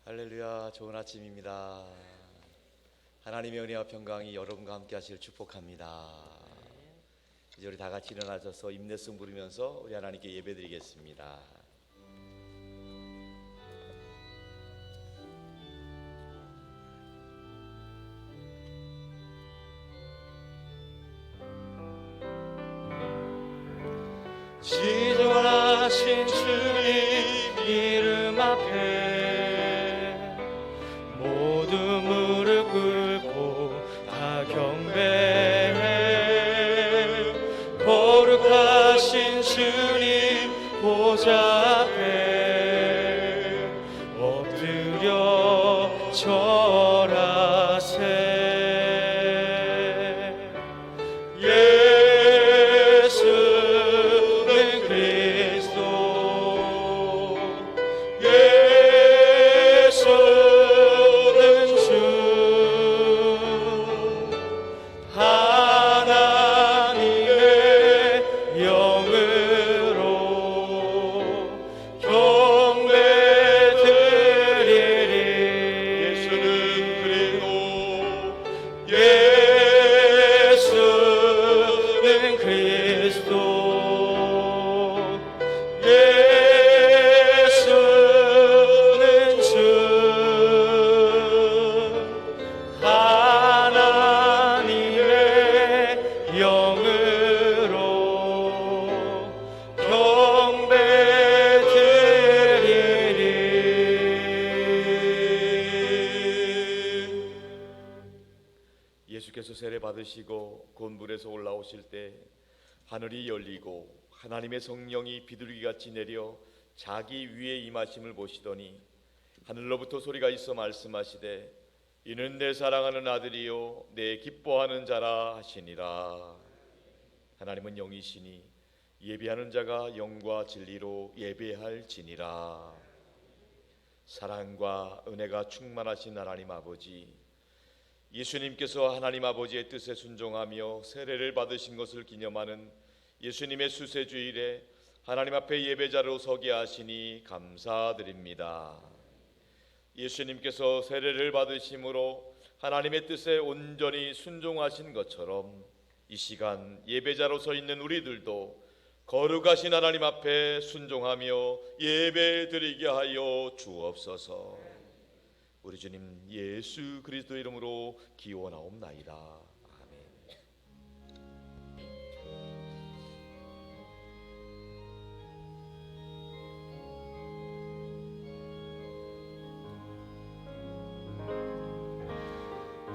할렐루야, 좋은 아침입니다. 하나님의 은혜와 평강이 여러분과 함께 하시길 축복합니다. 이제 우리 다 같이 일어나셔서 임내성 부르면서 우리 하나님께 예배드리겠습니다. 지존하신 주님 이름 앞에 모두 무릎 꿇고 다 경배해. 거룩하신 주님 보좌 앞에 엎드려 절하세. 예수께서 세례 받으시고 곧 물에서 올라오실 때 하늘이 열리고 하나님의 성령이 비둘기같이 내려 자기 위에 임하심을 보시더니 하늘로부터 소리가 있어 말씀하시되 이는 내 사랑하는 아들이요 내 기뻐하는 자라 하시니라. 하나님은 영이시니 예배하는 자가 영과 진리로 예배할지니라. 사랑과 은혜가 충만하신 하나님 아버지, 예수님께서 하나님 아버지의 뜻에 순종하며 세례를 받으신 것을 기념하는 예수님의 수세주일에 하나님 앞에 예배자로 서게 하시니 감사드립니다. 예수님께서 세례를 받으심으로 하나님의 뜻에 온전히 순종하신 것처럼 이 시간 예배자로 서 있는 우리들도 거룩하신 하나님 앞에 순종하며 예배드리게 하여 주옵소서. 우리 주님 예수 그리스도 이름으로 기원하옵나이다. 아멘.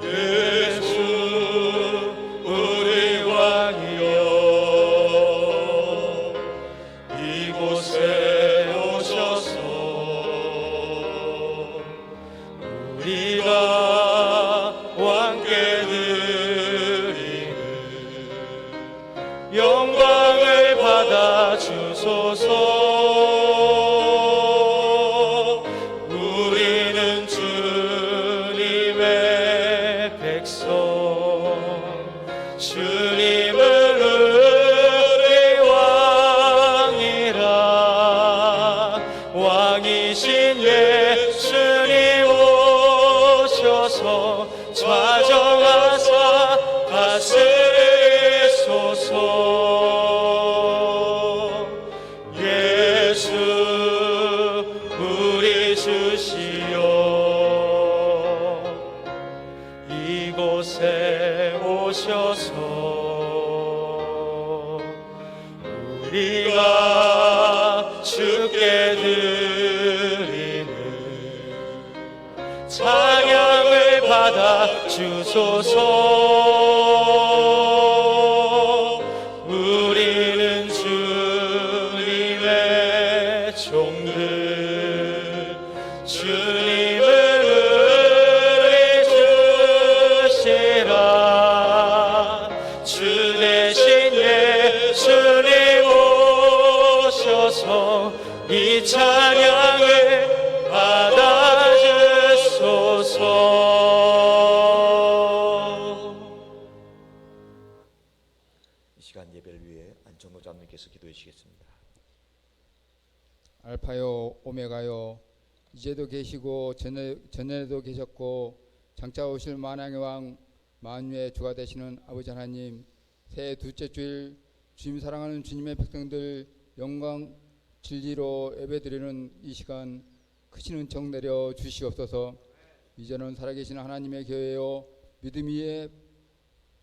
예수 우리 왕이여 이곳에 오셔서 우리가 왕께 드리는 영광을 받아 주소서. 우리는 주님의 백성, 주님은 우리 왕이라. 왕이신 예수님 오셔서 좌정하사 다스리소서. 예수 우리 주시여 이곳에 오셔서 우리가 주께 드리는 찬양을 받아 주소서. 우리는 주님의 종들, 주님은 우리 주시라. 주 대신 예수님 오셔서 이 찬양을 받아 주소서. 이 시간 예배를 위해 안청로 장로님께서 기도해 주시겠습니다. 알파요 오메가요 이제도 계시고 전에도 계셨고 장차 오실 만왕의 왕 만유의 주가 되시는 아버지 하나님, 새해 둘째 주일 주님 사랑하는 주님의 백성들 영광 진리로 예배드리는 이 시간 크신 은총 내려 주시옵소서. 이제는 살아계신 하나님의 교회요 믿음 위에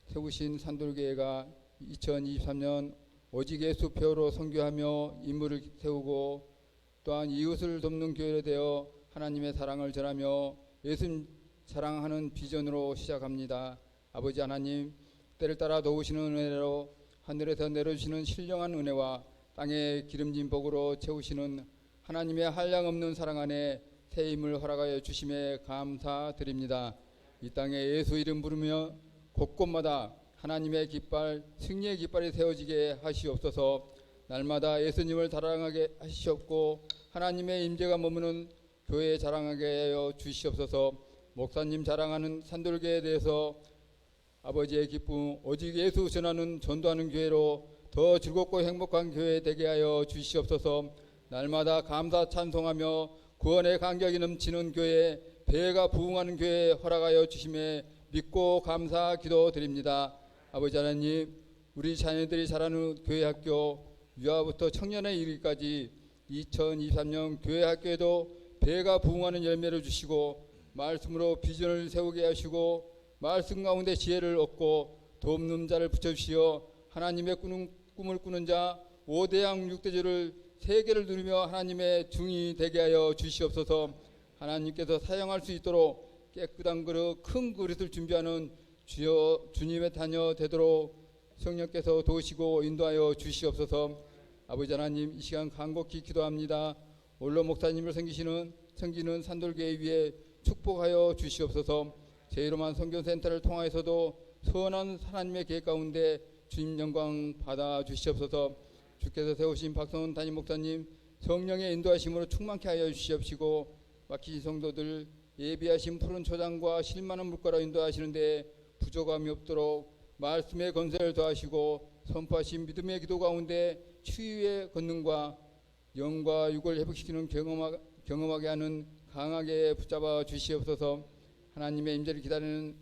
세우신 산돌교회가 2023년 오직 예수 표로 선교하며 인물을 세우고 또한 이웃을 돕는 교회로 되어 하나님의 사랑을 전하며 예수님 사랑하는 비전으로 시작합니다. 아버지 하나님, 때를 따라 도우시는 은혜로 하늘에서 내려주시는 신령한 은혜와 땅의 기름진 복으로 채우시는 하나님의 한량없는 사랑 안에 새 힘을 허락하여 주심에 감사드립니다. 이 땅에 예수 이름 부르며 곳곳마다 하나님의 깃발, 승리의 깃발이 세워지게 하시옵소서. 날마다 예수님을 자랑하게 하시옵고 하나님의 임재가 머무는 교회 자랑하게 하여 주시옵소서. 목사님 자랑하는 산돌교회에 대해서 아버지의 기쁨, 오직 예수 전하는 전도하는 교회로 더 즐겁고 행복한 교회 되게 하여 주시옵소서. 날마다 감사 찬송하며 구원의 감격이 넘치는 교회, 배가 부흥하는 교회 허락하여 주심에 믿고 감사 기도드립니다. 아버지 하나님, 우리 자녀들이 자라는 교회 학교 유아부터 청년에 이르기까지 2023년 교회 학교에도 배가 부흥하는 열매를 주시고 말씀으로 비전을 세우게 하시고 말씀 가운데 지혜를 얻고 돕는 자를 붙여주시어 하나님의 꿈을 꾸는 자 5대양 6대주를 세계를 누리며 하나님의 중이 되게 하여 주시옵소서. 하나님께서 사용할 수 있도록 깨끗한 그릇 큰 그릇을 준비하는 주님의 자녀 되도록 성령께서 도우시고 인도하여 주시옵소서. 아버지 하나님, 이 시간 간곡히 기도합니다. 올로 목사님을 섬기는 산돌교회 위에 축복하여 주시옵소서. 제1호만 선교센터를 통하여서도 선한 하나님의 계획 가운데 주님 영광 받아 주시옵소서. 주께서 세우신 박성훈 담임 목사님 성령의 인도하심으로 충만케 하여 주시옵시고 막히신 성도들 예비하신 푸른 초장과 실만한 물가로 인도하시는데 부족함이 없도록 말씀의 건설을 더하시고 선포하신 믿음의 기도 가운데 치유의 권능과 영과 육을 회복시키는 경험하게 하는 강하게 붙잡아 주시옵소서. 하나님의 임재를 기다리는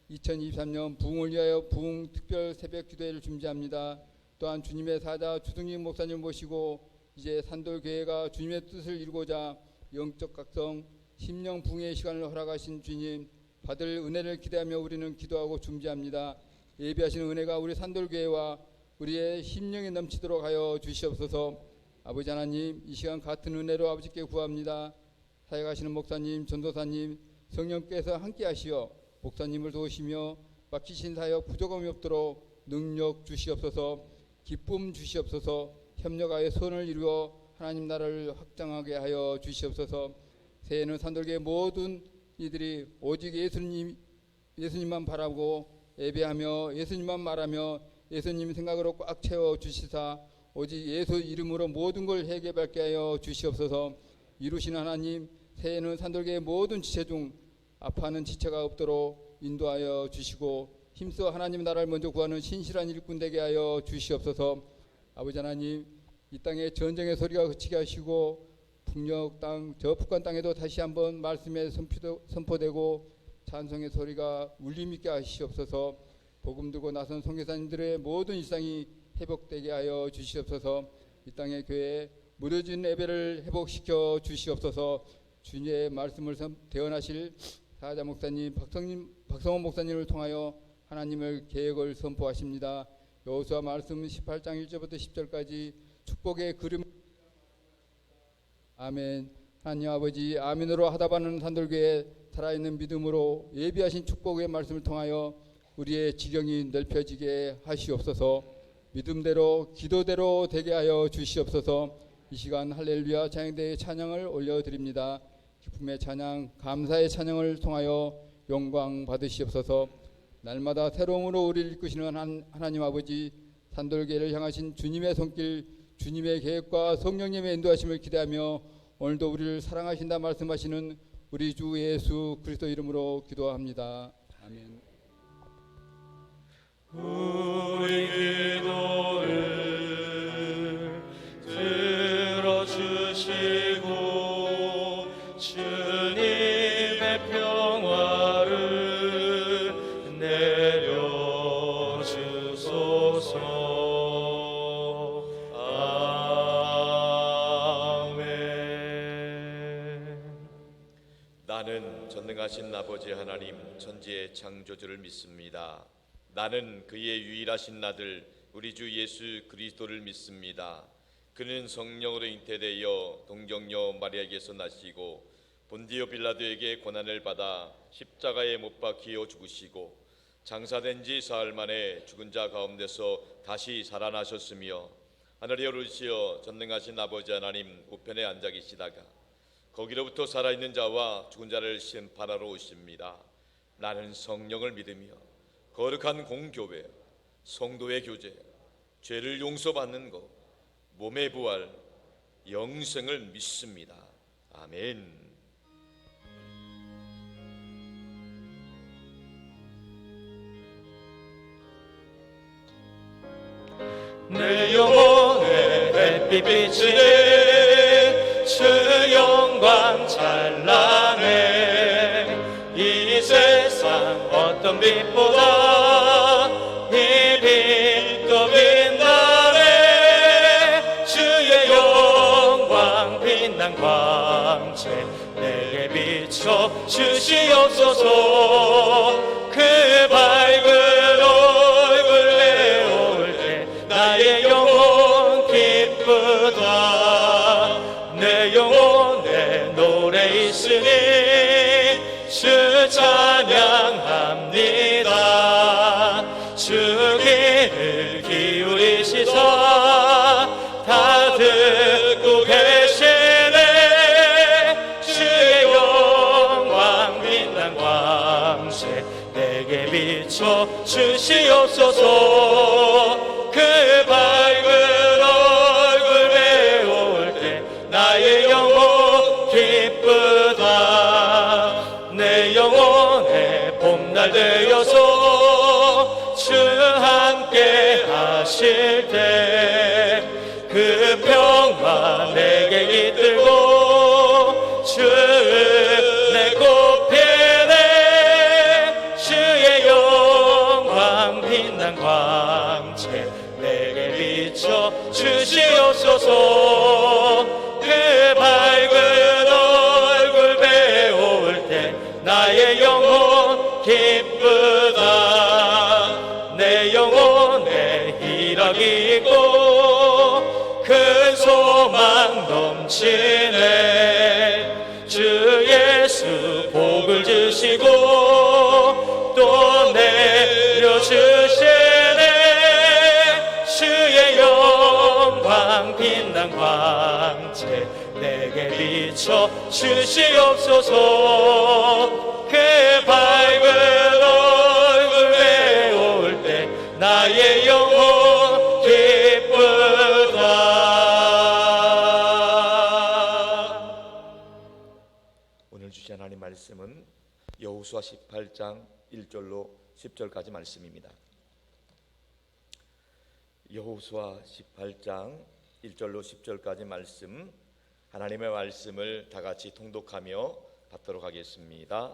2023년 부흥을 위하여 부흥 특별 새벽 기도회를 준비합니다. 또한 주님의 사자 주승희 목사님을 모시고 이제 산돌교회가 주님의 뜻을 이루고자 영적 각성 심령 부흥의 시간을 허락하신 주님, 받을 은혜를 기대하며 우리는 기도하고 준비합니다. 예비하시는 은혜가 우리 산돌교회와 우리의 심령에 넘치도록 하여 주시옵소서. 아버지 하나님, 이 시간 같은 은혜로 아버지께 구합니다. 사역하시는 목사님, 전도사님, 성령께서 함께 하시어 목사님을 도우시며 막히신 사역 부족함이 없도록 능력 주시옵소서. 기쁨 주시옵소서. 협력하여 선을 이루어 하나님 나라를 확장하게 하여 주시옵소서. 새해에는 산돌교회 모든 이들이 오직 예수님만 바라고 예배하며 예수님만 말하며 예수님 생각으로 꽉 채워 주시사 오직 예수 이름으로 모든 걸 해결받게 하여 주시옵소서. 이루시는 하나님, 새해에는 산돌교회 모든 지체 중 아파하는 지체가 없도록 인도하여 주시고 힘써 하나님 나라를 먼저 구하는 신실한 일꾼 되게 하여 주시옵소서. 아버지 하나님, 이 땅에 전쟁의 소리가 그치게 하시고 북녘 땅, 저 북한 땅에도 다시 한번 말씀의 선포되고 찬송의 소리가 울림 있게 하시옵소서. 복음 들고 나선 선교사님들의 모든 일상이 회복되게 하여 주시옵소서. 이 땅의 교회에 무뎌진 예배를 회복시켜 주시옵소서. 주님의 말씀을 대언하실 사자 목사님, 박성원 목사님을 통하여 하나님의 계획을 선포하십니다. 여호수아 말씀 18장 1절부터 10절까지 축복의 그림. 아멘. 하나님 아버지, 아멘으로 하다바는 산돌교회 살아있는 믿음으로 예비하신 축복의 말씀을 통하여 우리의 지경이 넓혀지게 하시옵소서. 믿음대로 기도대로 되게 하여 주시옵소서. 이 시간 할렐루야 찬양대의 찬양을 올려드립니다. 기쁨의 찬양, 감사의 찬양을 통하여 영광 받으시옵소서. 날마다 새로움으로 우리를 이끄시는 하나님 아버지, 산돌교회를 향하신 주님의 손길, 주님의 계획과 성령님의 인도하심을 기대하며 오늘도 우리를 사랑하신다 말씀하시는 우리 주 예수 그리스도 이름으로 기도합니다. 아멘. 우리 기도를 들어주시고 주님의 평화를 내려주소서. 아멘. 나는 전능하신 아버지 하나님 천지의 창조주를 믿습니다. 나는 그의 유일하신 아들 우리 주 예수 그리스도를 믿습니다. 그는 성령으로 잉태되어 동정녀 마리아에게서 나시고 본디오 빌라도에게 고난을 받아 십자가에 못 박혀 죽으시고 장사된 지 사흘 만에 죽은 자 가운데서 다시 살아나셨으며 하늘에 오르시어 전능하신 아버지 하나님 우편에 앉아 계시다가 거기로부터 살아있는 자와 죽은 자를 심판하러 오십니다. 나는 성령을 믿으며 거룩한 공교회, 성도의 교제, 죄를 용서받는 것, 몸의 부활, 영생을 믿습니다. 아멘. 내 영혼의 햇빛이네 주 영광 찬란해. 이 세상 어떤 빛보다 이 빛도 빛나네. 주의 영광 빛난 광채 내게 비춰 주시옵소서. 그 밝은 얼굴 내올 때 나의 영혼 기쁘다. 내 영혼에 노래 있으니 주 찬양합니다. 주 귀를 기울이시사 다 듣고 계시네. 주의 영광 빛난 광채 내게 비춰 주시옵소서. 그 밝은 얼굴 배울 때 나의 영혼 기쁘다. 내 영혼에 봄날 되어서 주 함께 하실 때 그 평화 내게 깃들고 주 은혜 곱히네. 주의 영광 빛난 광채 내게 비춰 주시옵소서. 그 밝은 얼굴 배울 때 나의 영혼 기쁘다. 내 영혼에 희락이 있고 큰 소망 넘치네. 주 예수 복을 주시고 또 내려주시네. 주의 영광 빛난 광채 내게 비춰 주시옵소서. 그 밝은 얼굴 배울 때 나의 영혼 기쁘다. 오늘 주신 하나님 말씀은 여호수아 18장 1절로 10절까지 말씀입니다. 여호수아 18장 1절로 10절까지 말씀, 하나님의 말씀을 다 같이 통독하며 받도록 하겠습니다.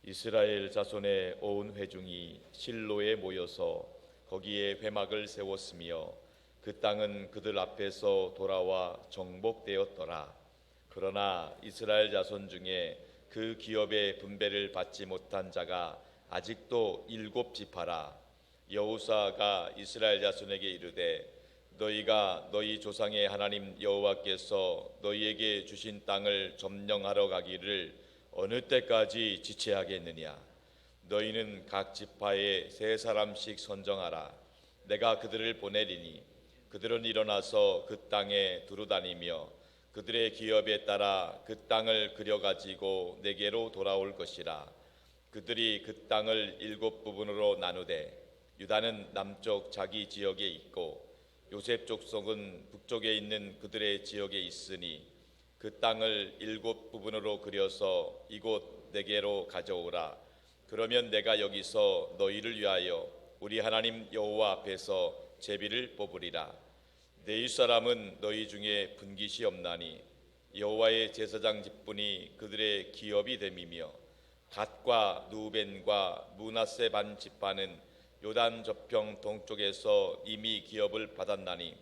이스라엘 자손의 온 회중이 실로에 모여서 거기에 회막을 세웠으며 그 땅은 그들 앞에서 돌아와 정복되었더라. 그러나 이스라엘 자손 중에 그 기업의 분배를 받지 못한 자가 아직도 7지파라. 여호수아가 이스라엘 자손에게 이르되 너희가 너희 조상의 하나님 여호와께서 너희에게 주신 땅을 점령하러 가기를 어느 때까지 지체하겠느냐. 너희는 각 지파에 3사람씩 선정하라. 내가 그들을 보내리니 그들은 일어나서 그 땅에 두루다니며 그들의 기업에 따라 그 땅을 그려가지고 내게로 돌아올 것이라. 그들이 그 땅을 7부분으로 나누되 유다는 남쪽 자기 지역에 있고 요셉 족속은 북쪽에 있는 그들의 지역에 있으니 그 땅을 7부분으로 그려서 이곳 내게로 가져오라. 그러면 내가 여기서 너희를 위하여 우리 하나님 여호와 앞에서 제비를 뽑으리라. 내 이웃사람은 너희 중에 분깃이 없나니 여호와의 제사장 직분이 그들의 기업이 됨이며 갓과 누벤과 므낫세 반 지파는 요단 저평 동쪽에서 이미 기업을 받았나니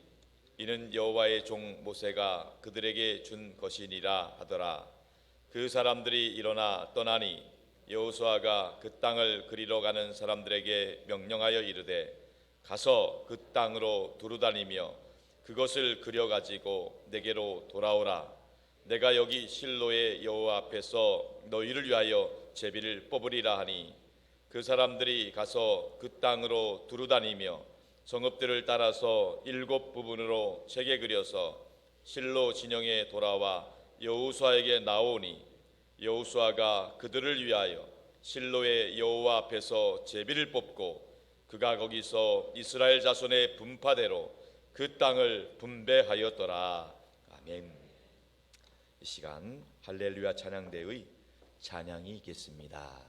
이는 여호와의 종 모세가 그들에게 준 것이니라 하더라. 그 사람들이 일어나 떠나니 여호수아가 그 땅을 그리러 가는 사람들에게 명령하여 이르되 가서 그 땅으로 두루다니며 그것을 그려 가지고 내게로 돌아오라. 내가 여기 실로의 여호와 앞에서 너희를 위하여 제비를 뽑으리라 하니 그 사람들이 가서 그 땅으로 두루다니며 성읍들을 따라서 7 부분으로 책에 그려서 실로 진영에 돌아와 여호수아에게 나오니 여호수아가 그들을 위하여 실로의 여호와 앞에서 제비를 뽑고 그가 거기서 이스라엘 자손의 분파대로 그 땅을 분배하였더라. 아멘. 이 시간 할렐루야 찬양대의 찬양이 있겠습니다.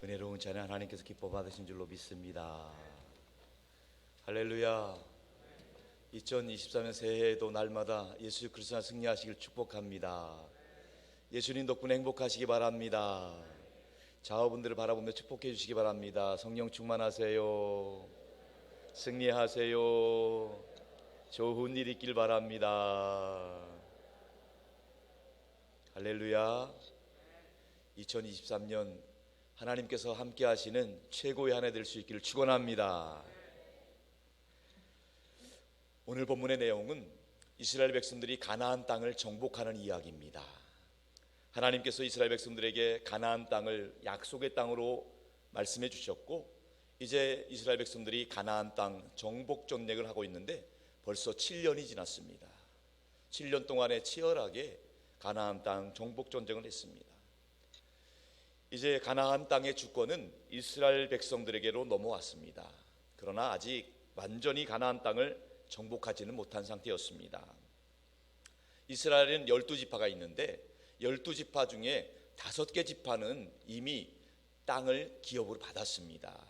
은혜로운 찬양 하나님께서 기뻐 받으신 줄로 믿습니다. 할렐루야. 2023년 새해에도 날마다 예수 그리스도가 승리하시길 축복합니다. 예수님 덕분에 행복하시기 바랍니다. 자녀분들을 바라보며 축복해 주시기 바랍니다. 성령 충만하세요. 승리하세요. 좋은 일 있길 바랍니다. 할렐루야. 2023년 하나님께서 함께 하시는 최고의 한 해 될 수 있기를 축원합니다. 오늘 본문의 내용은 이스라엘 백성들이 가나안 땅을 정복하는 이야기입니다. 하나님께서 이스라엘 백성들에게 가나안 땅을 약속의 땅으로 말씀해 주셨고, 이제 이스라엘 백성들이 가나안 땅 정복 전쟁을 하고 있는데 벌써 7년이 지났습니다. 7년 동안에 치열하게 가나안 땅 정복 전쟁을 했습니다. 이제 가나안 땅의 주권은 이스라엘 백성들에게로 넘어왔습니다. 그러나 아직 완전히 가나안 땅을 정복하지는 못한 상태였습니다. 이스라엘은 12지파가 있는데 12지파 중에 5개 지파는 이미 땅을 기업으로 받았습니다.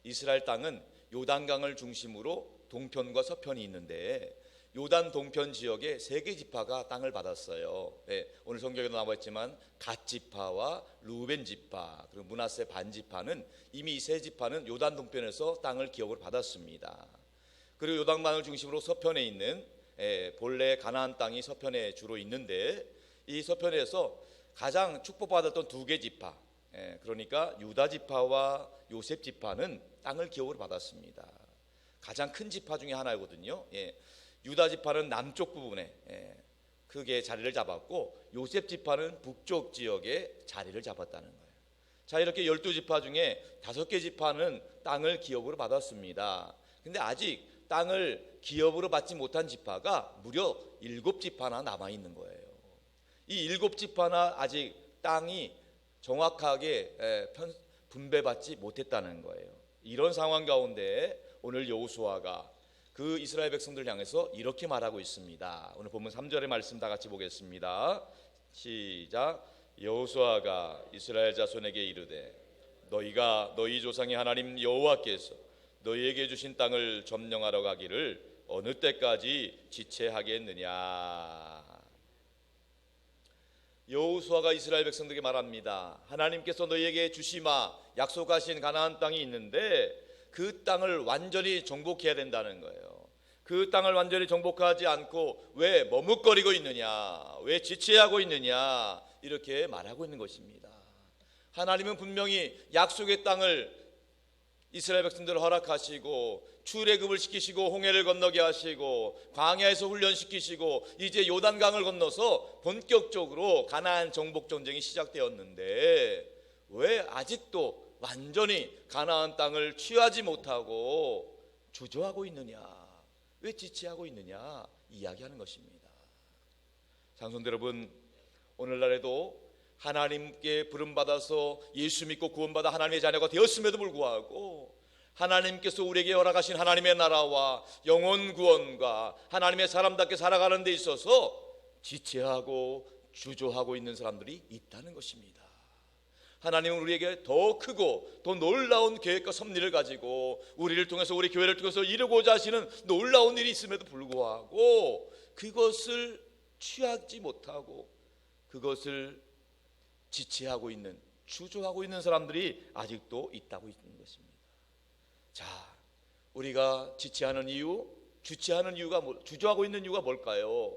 이스라엘 땅은 요단강을 중심으로 동편과 서편이 있는데 요단 동편 지역에 3개 지파가 땅을 받았어요. 네, 오늘 성경에도 나와 있지만 갓 지파와 루벤 지파 그리고 므낫세 반 지파는 이미 이 3지파는 요단 동편에서 땅을 기업으로 받았습니다. 그리고 요단강을 중심으로 서편에 있는 본래 가나안 땅이 서편에 주로 있는데 이 서편에서 가장 축복받았던 2개 지파, 그러니까 유다 지파와 요셉 지파는 땅을 기업으로 받았습니다. 가장 큰 지파 중에 하나이거든요. 유다 지파는 남쪽 부분에 크게 자리를 잡았고 요셉 지파는 북쪽 지역에 자리를 잡았다는 거예요. 자, 이렇게 12지파 중에 5개 지파는 땅을 기업으로 받았습니다. 근데 아직 땅을 기업으로 받지 못한 지파가 무려 7지파나 남아있는 거예요. 이 7지파나 아직 땅이 정확하게 분배받지 못했다는 거예요. 이런 상황 가운데 오늘 여호수아가 그 이스라엘 백성들 향해서 이렇게 말하고 있습니다. 오늘 본문 3절의 말씀 다 같이 보겠습니다. 시작. 여호수아가 이스라엘 자손에게 이르되 너희가 너희 조상의 하나님 여호와께서 너희에게 주신 땅을 점령하러 가기를 어느 때까지 지체하겠느냐. 여호수아가 이스라엘 백성들에게 말합니다. 하나님께서 너희에게 주시마 약속하신 가나안 땅이 있는데 그 땅을 완전히 정복해야 된다는 거예요. 그 땅을 완전히 정복하지 않고 왜 머뭇거리고 있느냐, 왜 지체하고 있느냐, 이렇게 말하고 있는 것입니다. 하나님은 분명히 약속의 땅을 이스라엘 백성들을 허락하시고 출애굽을 시키시고 홍해를 건너게 하시고 광야에서 훈련시키시고 이제 요단강을 건너서 본격적으로 가나안 정복 전쟁이 시작되었는데 왜 아직도 완전히 가나안 땅을 취하지 못하고 주저하고 있느냐, 왜 지체하고 있느냐 이야기하는 것입니다. 장성들 여러분, 오늘날에도 하나님께 부름받아서 예수 믿고 구원받아 하나님의 자녀가 되었음에도 불구하고 하나님께서 우리에게 허락하신 하나님의 나라와 영혼 구원과 하나님의 사람답게 살아가는 데 있어서 지체하고 주저하고 있는 사람들이 있다는 것입니다. 하나님은 우리에게 더 크고 더 놀라운 계획과 섭리를 가지고 우리를 통해서 우리 교회를 통해서 이루고자 하시는 놀라운 일이 있음에도 불구하고 그것을 취하지 못하고 그것을 지체하고 있는, 주저하고 있는 사람들이 아직도 있다고 있는 것입니다. 자, 우리가 지체하는 이유, 주체하는 이유가 주저하고 있는 이유가 뭘까요?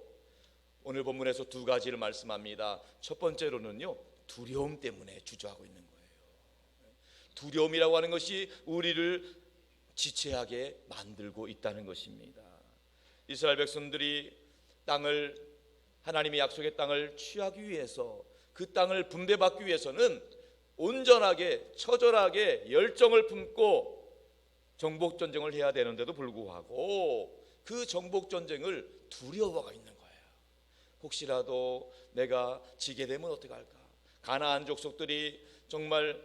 오늘 본문에서 2가지를 말씀합니다. 첫 번째로는요, 두려움 때문에 주저하고 있는 거예요. 두려움이라고 하는 것이 우리를 지체하게 만들고 있다는 것입니다. 이스라엘 백성들이 하나님의 약속의 땅을 취하기 위해서 그 땅을 분배받기 위해서는 온전하게 처절하게 열정을 품고 정복전쟁을 해야 되는데도 불구하고 그 정복전쟁을 두려워가 있는 거예요. 혹시라도 내가 지게 되면 어떡할까? 가나안 족속들이 정말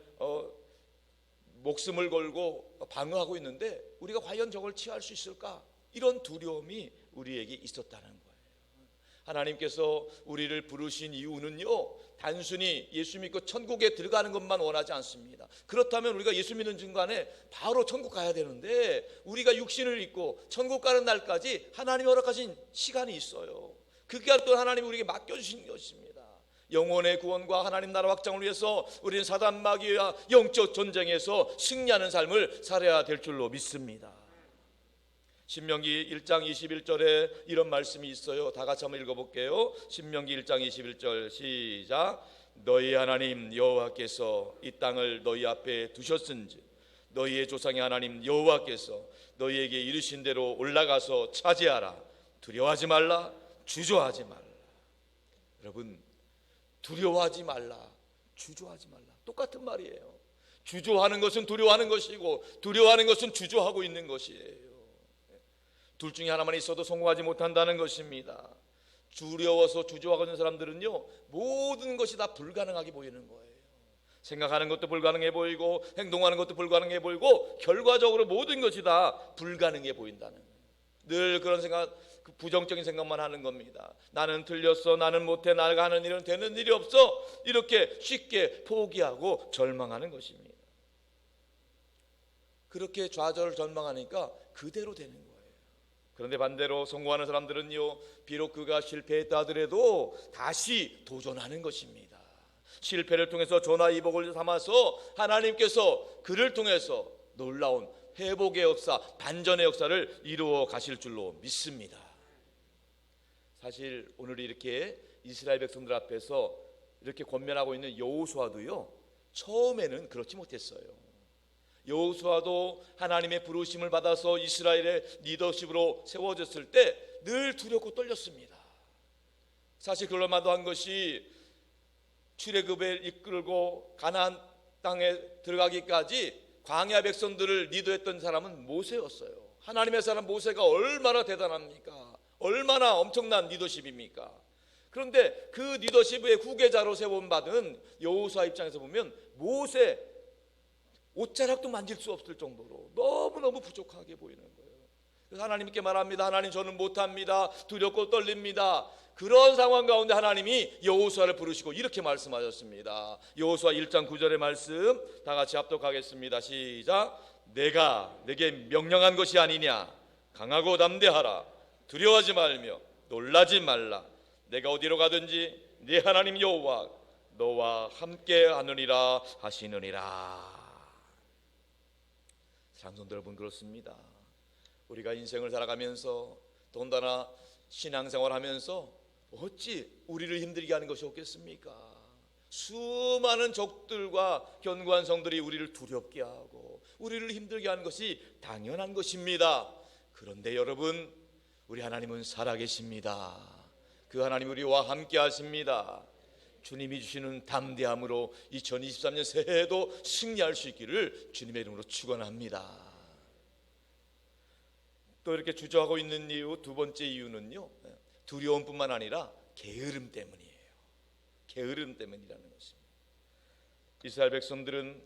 목숨을 걸고 방어하고 있는데 우리가 과연 저걸 취할 수 있을까? 이런 두려움이 우리에게 있었다는 거예요. 하나님께서 우리를 부르신 이유는요, 단순히 예수 믿고 천국에 들어가는 것만 원하지 않습니다. 그렇다면 우리가 예수 믿는 순간에 바로 천국 가야 되는데 우리가 육신을 입고 천국 가는 날까지 하나님이 허락하신 시간이 있어요. 그 기간 동안 하나님이 우리에게 맡겨주신 것입니다. 영혼의 구원과 하나님 나라 확장을 위해서 우리는 사단 마귀와 영적 전쟁에서 승리하는 삶을 살아야 될 줄로 믿습니다. 신명기 1장 21절에 이런 말씀이 있어요. 다 같이 한번 읽어볼게요. 신명기 1장 21절 시작. 너희 하나님 여호와께서 이 땅을 너희 앞에 두셨은즉 너희의 조상의 하나님 여호와께서 너희에게 이르신 대로 올라가서 차지하라. 두려워하지 말라, 주저하지 말라. 여러분, 두려워하지 말라, 주저하지 말라, 똑같은 말이에요. 주저하는 것은 두려워하는 것이고 두려워하는 것은 주저하고 있는 것이에요. 둘 중에 하나만 있어도 성공하지 못한다는 것입니다. 두려워서 주저하고 있는 사람들은요, 모든 것이 다 불가능하게 보이는 거예요. 생각하는 것도 불가능해 보이고 행동하는 것도 불가능해 보이고 결과적으로 모든 것이 다 불가능해 보인다는 거예요. 늘 그런 생각, 부정적인 생각만 하는 겁니다. 나는 틀렸어, 나는 못해, 내가 하는 일은 되는 일이 없어, 이렇게 쉽게 포기하고 절망하는 것입니다. 그렇게 좌절 절망하니까 그대로 되는 거예요. 그런데 반대로 성공하는 사람들은요, 비록 그가 실패했다 하더라도 다시 도전하는 것입니다. 실패를 통해서 전화위복을 삼아서 하나님께서 그를 통해서 놀라운 회복의 역사, 반전의 역사를 이루어 가실 줄로 믿습니다. 사실 오늘 이렇게 이스라엘 백성들 앞에서 이렇게 권면하고 있는 여호수아도요, 처음에는 그렇지 못했어요. 여호수아도 하나님의 부르심을 받아서 이스라엘의 리더십으로 세워졌을 때 늘 두렵고 떨렸습니다. 사실 그럴만도 한 것이 출애굽을 이끌고 가나안 땅에 들어가기까지 광야 백성들을 리더했던 사람은 모세였어요. 하나님의 사람 모세가 얼마나 대단합니까? 얼마나 엄청난 리더십입니까? 그런데 그 리더십의 후계자로 세움받은 여호수아 입장에서 보면 모세 옷자락도 만질 수 없을 정도로 너무너무 부족하게 보이는 거예요. 그래서 하나님께 말합니다. 하나님, 저는 못합니다. 두렵고 떨립니다. 그런 상황 가운데 하나님이 여호수아를 부르시고 이렇게 말씀하셨습니다. 여호수아 1장 9절의 말씀 다 같이 합독하겠습니다. 시작. 내가 내게 명령한 것이 아니냐. 강하고 담대하라. 두려워하지 말며 놀라지 말라. 내가 어디로 가든지 네 하나님 여호와 너와 함께 하느니라 하시느니라. 사랑성도 여러분, 그렇습니다. 우리가 인생을 살아가면서 더군다나 신앙생활 하면서 어찌 우리를 힘들게 하는 것이 없겠습니까? 수많은 적들과 견고한 성들이 우리를 두렵게 하고 우리를 힘들게 하는 것이 당연한 것입니다. 그런데 여러분, 우리 하나님은 살아계십니다. 그 하나님 우리와 함께 하십니다. 주님이 주시는 담대함으로 2023년 새해에도 승리할 수 있기를 주님의 이름으로 축원합니다. 또 이렇게 주저하고 있는 이유, 두 번째 이유는요, 두려움뿐만 아니라 게으름 때문이에요. 게으름 때문이라는 것입니다. 이스라엘 백성들은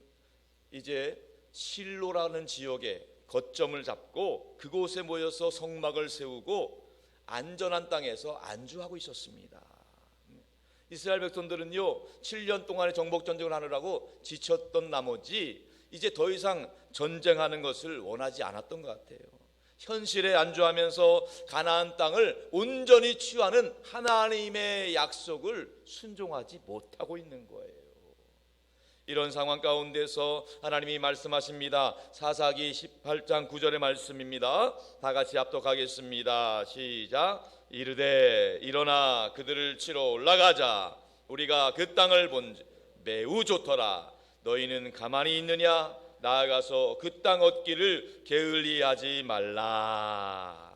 이제 실로라는 지역에 거점을 잡고 그곳에 모여서 성막을 세우고 안전한 땅에서 안주하고 있었습니다. 이스라엘 백성들은요, 7년 동안의 정복 전쟁을 하느라고 지쳤던 나머지 이제 더 이상 전쟁하는 것을 원하지 않았던 것 같아요. 현실에 안주하면서 가나안 땅을 온전히 취하는 하나님의 약속을 순종하지 못하고 있는 거예요. 이런 상황 가운데서 하나님이 말씀하십니다. 사사기 18장 9절의 말씀입니다. 다 같이 합독하겠습니다. 시작. 이르되 일어나 그들을 치러 올라가자. 우리가 그 땅을 본즉 매우 좋더라. 너희는 가만히 있느냐? 나아가서 그 땅 얻기를 게을리하지 말라.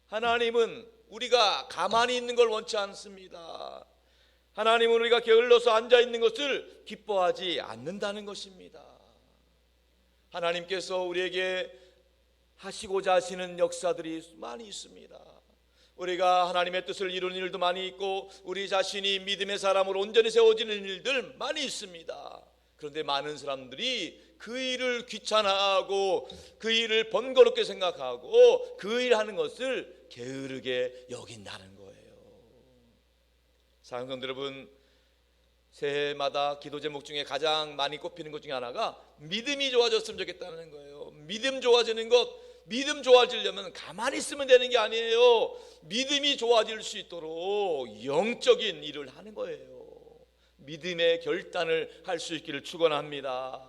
하나님은 우리가 가만히 있는 걸 원치 않습니다. 하나님은 우리가 게을러서 앉아있는 것을 기뻐하지 않는다는 것입니다. 하나님께서 우리에게 하시고자 하시는 역사들이 많이 있습니다. 우리가 하나님의 뜻을 이루는 일도 많이 있고 우리 자신이 믿음의 사람으로 온전히 세워지는 일들 많이 있습니다. 그런데 많은 사람들이 그 일을 귀찮아하고 그 일을 번거롭게 생각하고 그 일하는 것을 게으르게 여긴다는 거예요. 사랑하는 성도 여러분, 새해마다 기도 제목 중에 가장 많이 꼽히는 것 중에 하나가 믿음이 좋아졌으면 좋겠다는 거예요. 믿음 좋아지는 것, 믿음 좋아지려면 가만히 있으면 되는 게 아니에요. 믿음이 좋아질 수 있도록 영적인 일을 하는 거예요. 믿음의 결단을 할 수 있기를 축원합니다.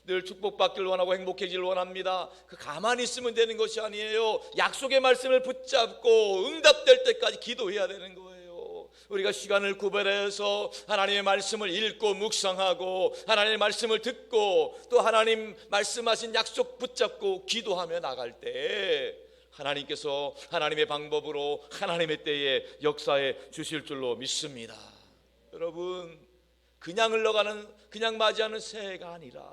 늘 축복받기를 원하고 행복해지기를 원합니다. 그 가만히 있으면 되는 것이 아니에요. 약속의 말씀을 붙잡고 응답될 때까지 기도해야 되는 거예요. 우리가 시간을 구별해서 하나님의 말씀을 읽고 묵상하고 하나님의 말씀을 듣고 또 하나님 말씀하신 약속 붙잡고 기도하며 나갈 때 하나님께서 하나님의 방법으로 하나님의 때에 역사해 주실 줄로 믿습니다. 여러분, 그냥 흘러가는, 그냥 맞이하는 새해가 아니라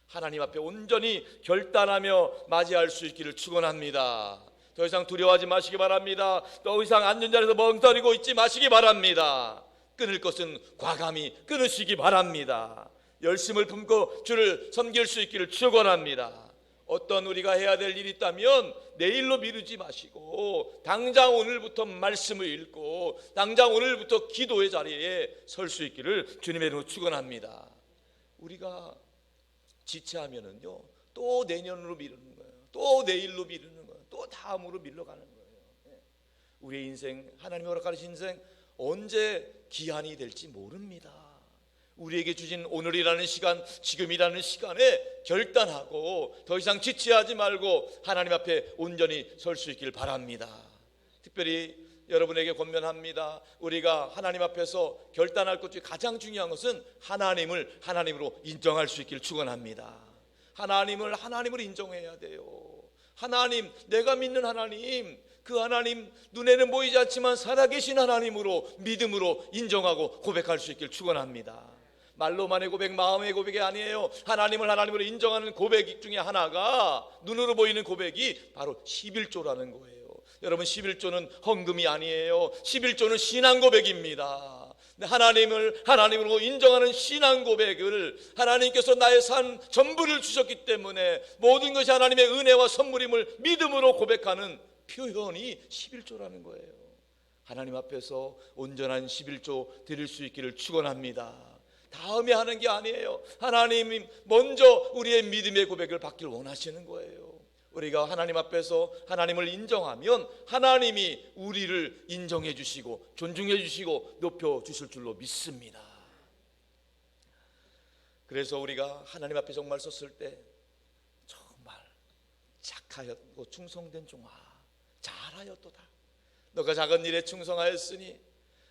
하나님 앞에 온전히 결단하며 맞이할 수 있기를 축원합니다. 더 이상 두려워하지 마시기 바랍니다. 더 이상 앉은 자리에서 멍때리고 있지 마시기 바랍니다. 끊을 것은 과감히 끊으시기 바랍니다. 열심을 품고 주를 섬길 수 있기를 축원합니다. 어떤 우리가 해야 될 일이 있다면 내일로 미루지 마시고 당장 오늘부터 말씀을 읽고 당장 오늘부터 기도의 자리에 설 수 있기를 주님의 이름으로 축원합니다. 우리가 지체하면은요 또 내년으로 미루는 거예요. 또 내일로 미루는 거예요. 또 다음으로 밀려가는 거예요. 우리의 인생, 하나님이 허락하신 인생 언제 기한이 될지 모릅니다. 우리에게 주신 오늘이라는 시간, 지금이라는 시간에 결단하고 더 이상 지체하지 말고 하나님 앞에 온전히 설 수 있길 바랍니다. 특별히 여러분에게 권면합니다. 우리가 하나님 앞에서 결단할 것 중에 가장 중요한 것은 하나님을 하나님으로 인정할 수 있기를 축원합니다. 하나님을 하나님으로 인정해야 돼요. 하나님, 내가 믿는 하나님, 그 하나님 눈에는 보이지 않지만 살아계신 하나님으로 믿음으로 인정하고 고백할 수 있기를 축원합니다. 말로만의 고백, 마음의 고백이 아니에요. 하나님을 하나님으로 인정하는 고백 중에 하나가, 눈으로 보이는 고백이 바로 11조라는 거예요. 여러분, 11조는 헌금이 아니에요. 11조는 신앙 고백입니다. 하나님을 하나님으로 인정하는 신앙 고백을, 하나님께서 나의 삶 전부를 주셨기 때문에 모든 것이 하나님의 은혜와 선물임을 믿음으로 고백하는 표현이 11조라는 거예요. 하나님 앞에서 온전한 11조 드릴 수 있기를 축원합니다. 다음에 하는 게 아니에요. 하나님이 먼저 우리의 믿음의 고백을 받길 원하시는 거예요. 우리가 하나님 앞에서 하나님을 인정하면 하나님이 우리를 인정해 주시고 존중해 주시고 높여 주실 줄로 믿습니다. 그래서 우리가 하나님 앞에 정말 섰을 때 정말 착하였고 충성된 종아, 잘하였도다. 너가 작은 일에 충성하였으니,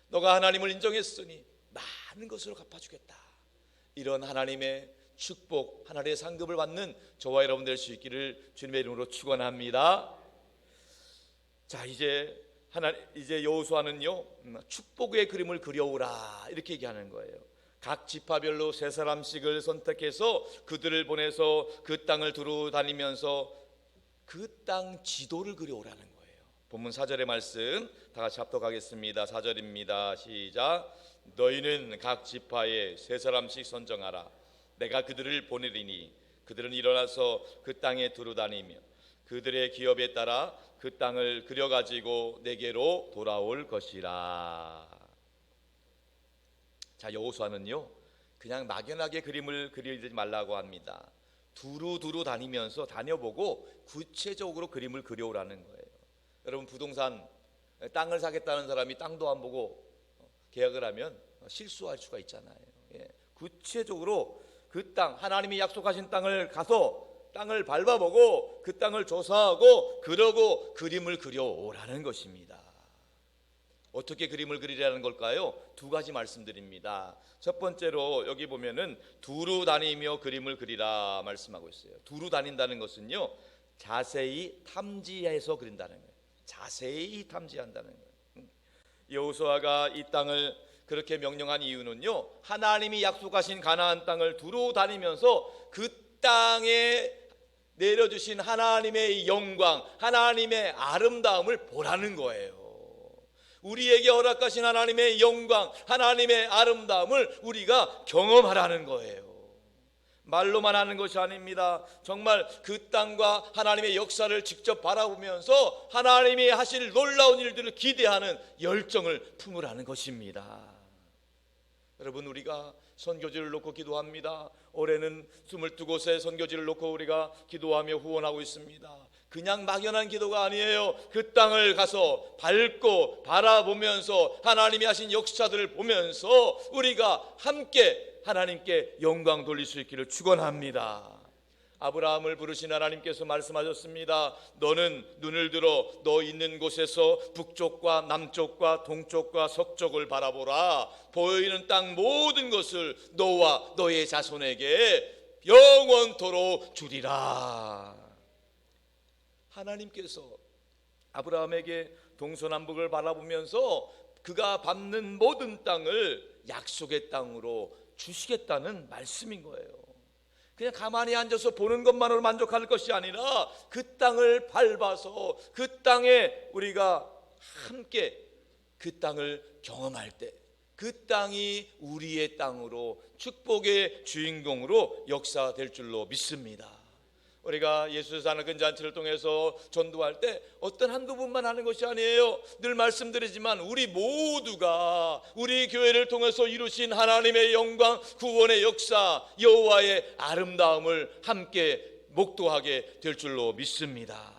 너가 하나님을 인정했으니 많은 것으로 갚아주겠다. 이런 하나님의 축복, 하나님의 상급을 받는 저와 여러분 될 수 있기를 주님의 이름으로 축원합니다. 자, 이제 여호수아는요 축복의 그림을 그려오라 이렇게 얘기하는 거예요. 각 지파별로 세 사람씩을 선택해서 그들을 보내서 그 땅을 두루 다니면서 그 땅 지도를 그려오라는 거예요. 본문 4절의 말씀 다 같이 합독하겠습니다. 4절입니다. 시작. 너희는 각 지파에 세 사람씩 선정하라. 내가 그들을 보내리니 그들은 일어나서 그 땅에 두루 다니며 그들의 기업에 따라 그 땅을 그려가지고 내게로 돌아올 것이라. 자, 여호수아는요 그냥 막연하게 그림을 그리지 말라고 합니다. 두루두루 다니면서 다녀보고 구체적으로 그림을 그려오라는 거예요. 여러분, 부동산 땅을 사겠다는 사람이 땅도 안 보고 계약을 하면 실수할 수가 있잖아요. 구체적으로 그 땅, 하나님이 약속하신 땅을 가서 땅을 밟아보고 그 땅을 조사하고 그러고 그림을 그려오라는 것입니다. 어떻게 그림을 그리라는 걸까요? 두 가지 말씀드립니다. 첫 번째로 여기 보면은 두루 다니며 그림을 그리라 말씀하고 있어요. 두루 다닌다는 것은요 자세히 탐지해서 그린다는 거예요. 자세히 탐지한다는 거예요. 여호수아가 이 땅을 그렇게 명령한 이유는요 하나님이 약속하신 가나안 땅을 두루 다니면서 그 땅에 내려주신 하나님의 영광, 하나님의 아름다움을 보라는 거예요. 우리에게 허락하신 하나님의 영광, 하나님의 아름다움을 우리가 경험하라는 거예요. 말로만 하는 것이 아닙니다. 정말 그 땅과 하나님의 역사를 직접 바라보면서 하나님이 하실 놀라운 일들을 기대하는 열정을 품으라는 것입니다. 여러분, 우리가 선교지를 놓고 기도합니다. 올해는 22곳의 선교지를 놓고 우리가 기도하며 후원하고 있습니다. 그냥 막연한 기도가 아니에요. 그 땅을 가서 밟고 바라보면서 하나님이 하신 역사들을 보면서 우리가 함께 하나님께 영광 돌릴 수 있기를 축원합니다. 아브라함을 부르신 하나님께서 말씀하셨습니다. 너는 눈을 들어 너 있는 곳에서 북쪽과 남쪽과 동쪽과 서쪽을 바라보라. 보이는 땅 모든 것을 너와 너의 자손에게 영원토록 주리라. 하나님께서 아브라함에게 동서남북을 바라보면서 그가 밟는 모든 땅을 약속의 땅으로 주시겠다는 말씀인 거예요. 그냥 가만히 앉아서 보는 것만으로 만족할 것이 아니라 그 땅을 밟아서 그 땅에 우리가 함께 그 땅을 경험할 때 그 땅이 우리의 땅으로 축복의 주인공으로 역사될 줄로 믿습니다. 우리가 예수 사는 근잔치를 통해서 전도할 때 어떤 한두 분만 하는 것이 아니에요. 늘 말씀드리지만 우리 모두가 우리 교회를 통해서 이루신 하나님의 영광, 구원의 역사, 여호와의 아름다움을 함께 목도하게 될 줄로 믿습니다.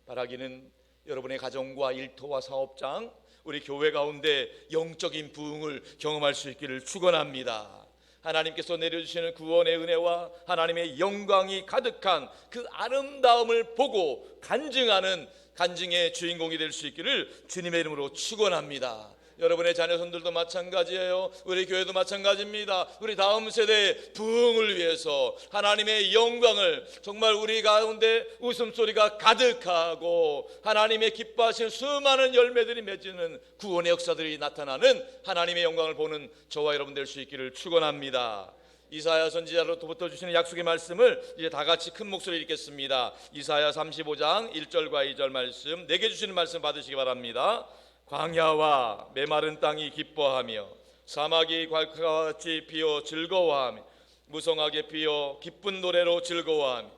바라기는 여러분의 가정과 일터와 사업장, 우리 교회 가운데 영적인 부흥을 경험할 수 있기를 축원합니다. 하나님께서 내려주시는 구원의 은혜와 하나님의 영광이 가득한 그 아름다움을 보고 간증하는 간증의 주인공이 될 수 있기를 주님의 이름으로 축원합니다. 여러분의 자녀손들도 마찬가지예요. 우리 교회도 마찬가지입니다. 우리 다음 세대의 부흥을 위해서 하나님의 영광을 정말 우리 가운데 웃음소리가 가득하고 하나님의 기뻐하시는 수많은 열매들이 맺는 구원의 역사들이 나타나는 하나님의 영광을 보는 저와 여러분 될 수 있기를 축원합니다. 이사야 선지자로부터 주시는 약속의 말씀을 이제 다 같이 큰 목소리로 읽겠습니다. 이사야 35장 1절과 2절 말씀, 내게 주시는 말씀 받으시기 바랍니다. 광야와 메마른 땅이 기뻐하며 사막이 괄과같이 피어 즐거워하며 무성하게 피어 기쁜 노래로 즐거워하며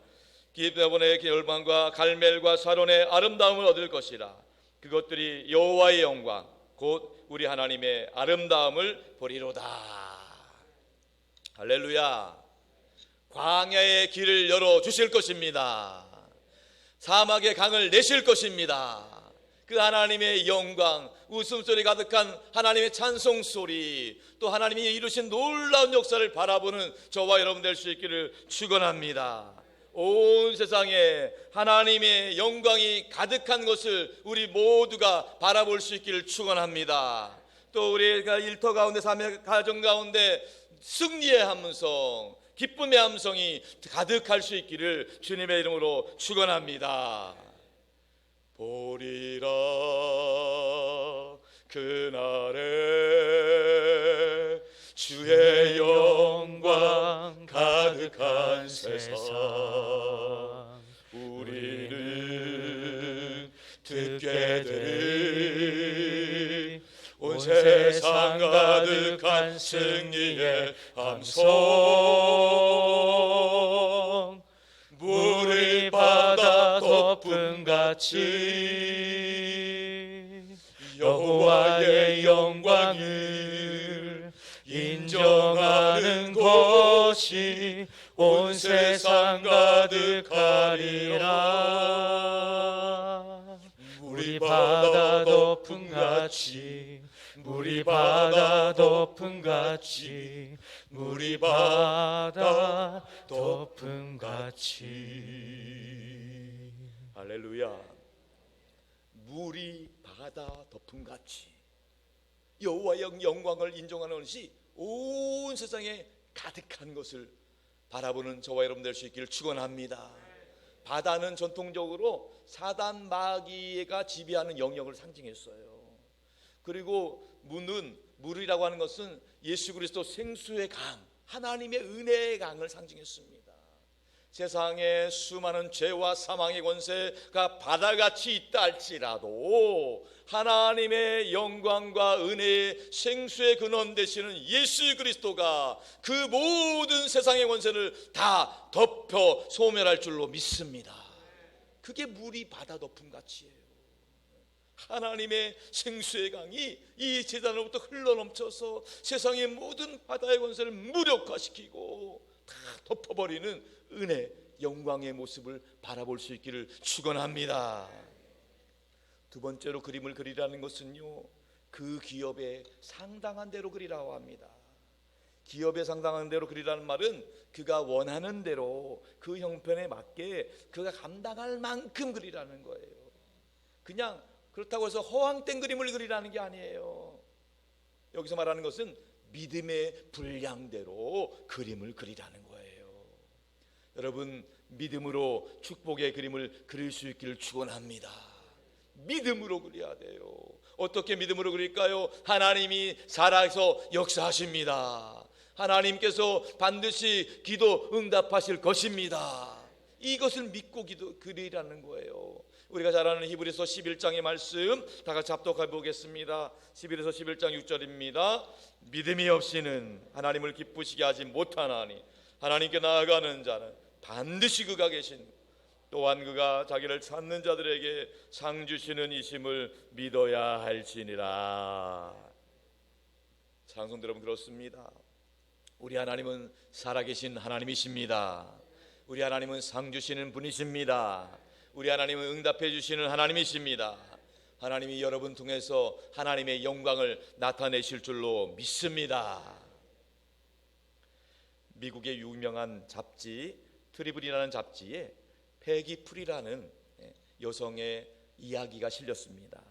기브온의 열방과 갈멜과 사론의 아름다움을 얻을 것이라. 그것들이 여호와의 영광 곧 우리 하나님의 아름다움을 보리로다. 할렐루야. 광야의 길을 열어주실 것입니다. 사막의 강을 내실 것입니다. 그 하나님의 영광, 웃음소리 가득한 하나님의 찬송소리, 또 하나님이 이루신 놀라운 역사를 바라보는 저와 여러분 될 수 있기를 축원합니다. 온 세상에 하나님의 영광이 가득한 것을 우리 모두가 바라볼 수 있기를 축원합니다. 또 우리가 일터 가운데 삶의 가정 가운데 승리의 함성, 기쁨의 함성이 가득할 수 있기를 주님의 이름으로 축원합니다. 보리라 그날에 주의 영광 가득한 세상 우리는 듣게 되리 온 세상 가득한 승리의 함성 물이 바다 덮음같이 여호와의 영광을 인정하는 것이 온 세상 가득하리라. 물이 바다 덮음같이 물이 바다 덮음같이 물이 바다 덮음같이. 할렐루야. 물이 바다 덮음같이 여호와의 영광을 인정하는 것이 온 세상에 가득한 것을 바라보는 저와 여러분 될 수 있기를 축원합니다. 바다는 전통적으로 사단 마귀가 지배하는 영역을 상징했어요. 그리고 물이라고 하는 것은 예수 그리스도 생수의 강, 하나님의 은혜의 강을 상징했습니다. 세상에 수많은 죄와 사망의 권세가 바다같이 있다 할지라도 하나님의 영광과 은혜의 생수의 근원 되시는 예수 그리스도가 그 모든 세상의 권세를 다 덮어 소멸할 줄로 믿습니다. 그게 물이 바다 덮음같이에요. 하나님의 생수의 강이 이 제단으로부터 흘러넘쳐서 세상의 모든 바다의 권세를 무력화시키고 다 덮어버리는 은혜, 영광의 모습을 바라볼 수 있기를 축원합니다. 두 번째로 그림을 그리라는 것은요, 그 기업에 상당한 대로 그리라고 합니다. 기업에 상당한 대로 그리라는 말은 그가 원하는 대로 그 형편에 맞게 그가 감당할 만큼 그리라는 거예요. 그냥 그렇다고 해서 허황된 그림을 그리라는 게 아니에요. 여기서 말하는 것은 믿음의 분량대로 그림을 그리라는 거예요. 여러분, 믿음으로 축복의 그림을 그릴 수 있기를 축원합니다. 믿음으로 그려야 돼요. 어떻게 믿음으로 그릴까요? 하나님이 살아서 역사하십니다. 하나님께서 반드시 기도 응답하실 것입니다. 이것을 믿고 기도 그리라는 거예요. 우리가 잘 아는 히브리서 11장의 말씀 다 같이 합독해 보겠습니다. 11에서 11장 6절입니다. 믿음이 없이는 하나님을 기쁘시게 하지 못하나니 하나님께 나아가는 자는 반드시 그가 계신 또한 그가 자기를 찾는 자들에게 상 주시는 이심을 믿어야 할지니라. 찬송대 여러분 들었습니다. 우리 하나님은 살아계신 하나님이십니다. 우리 하나님은 상 주시는 분이십니다. 우리 하나님은 응답해 주시는 하나님이십니다. 하나님이 여러분 통해서 하나님의 영광을 나타내실 줄로 믿습니다. 미국의 유명한 잡지 트리블이라는 잡지에 패기 프리라는 여성의 이야기가 실렸습니다.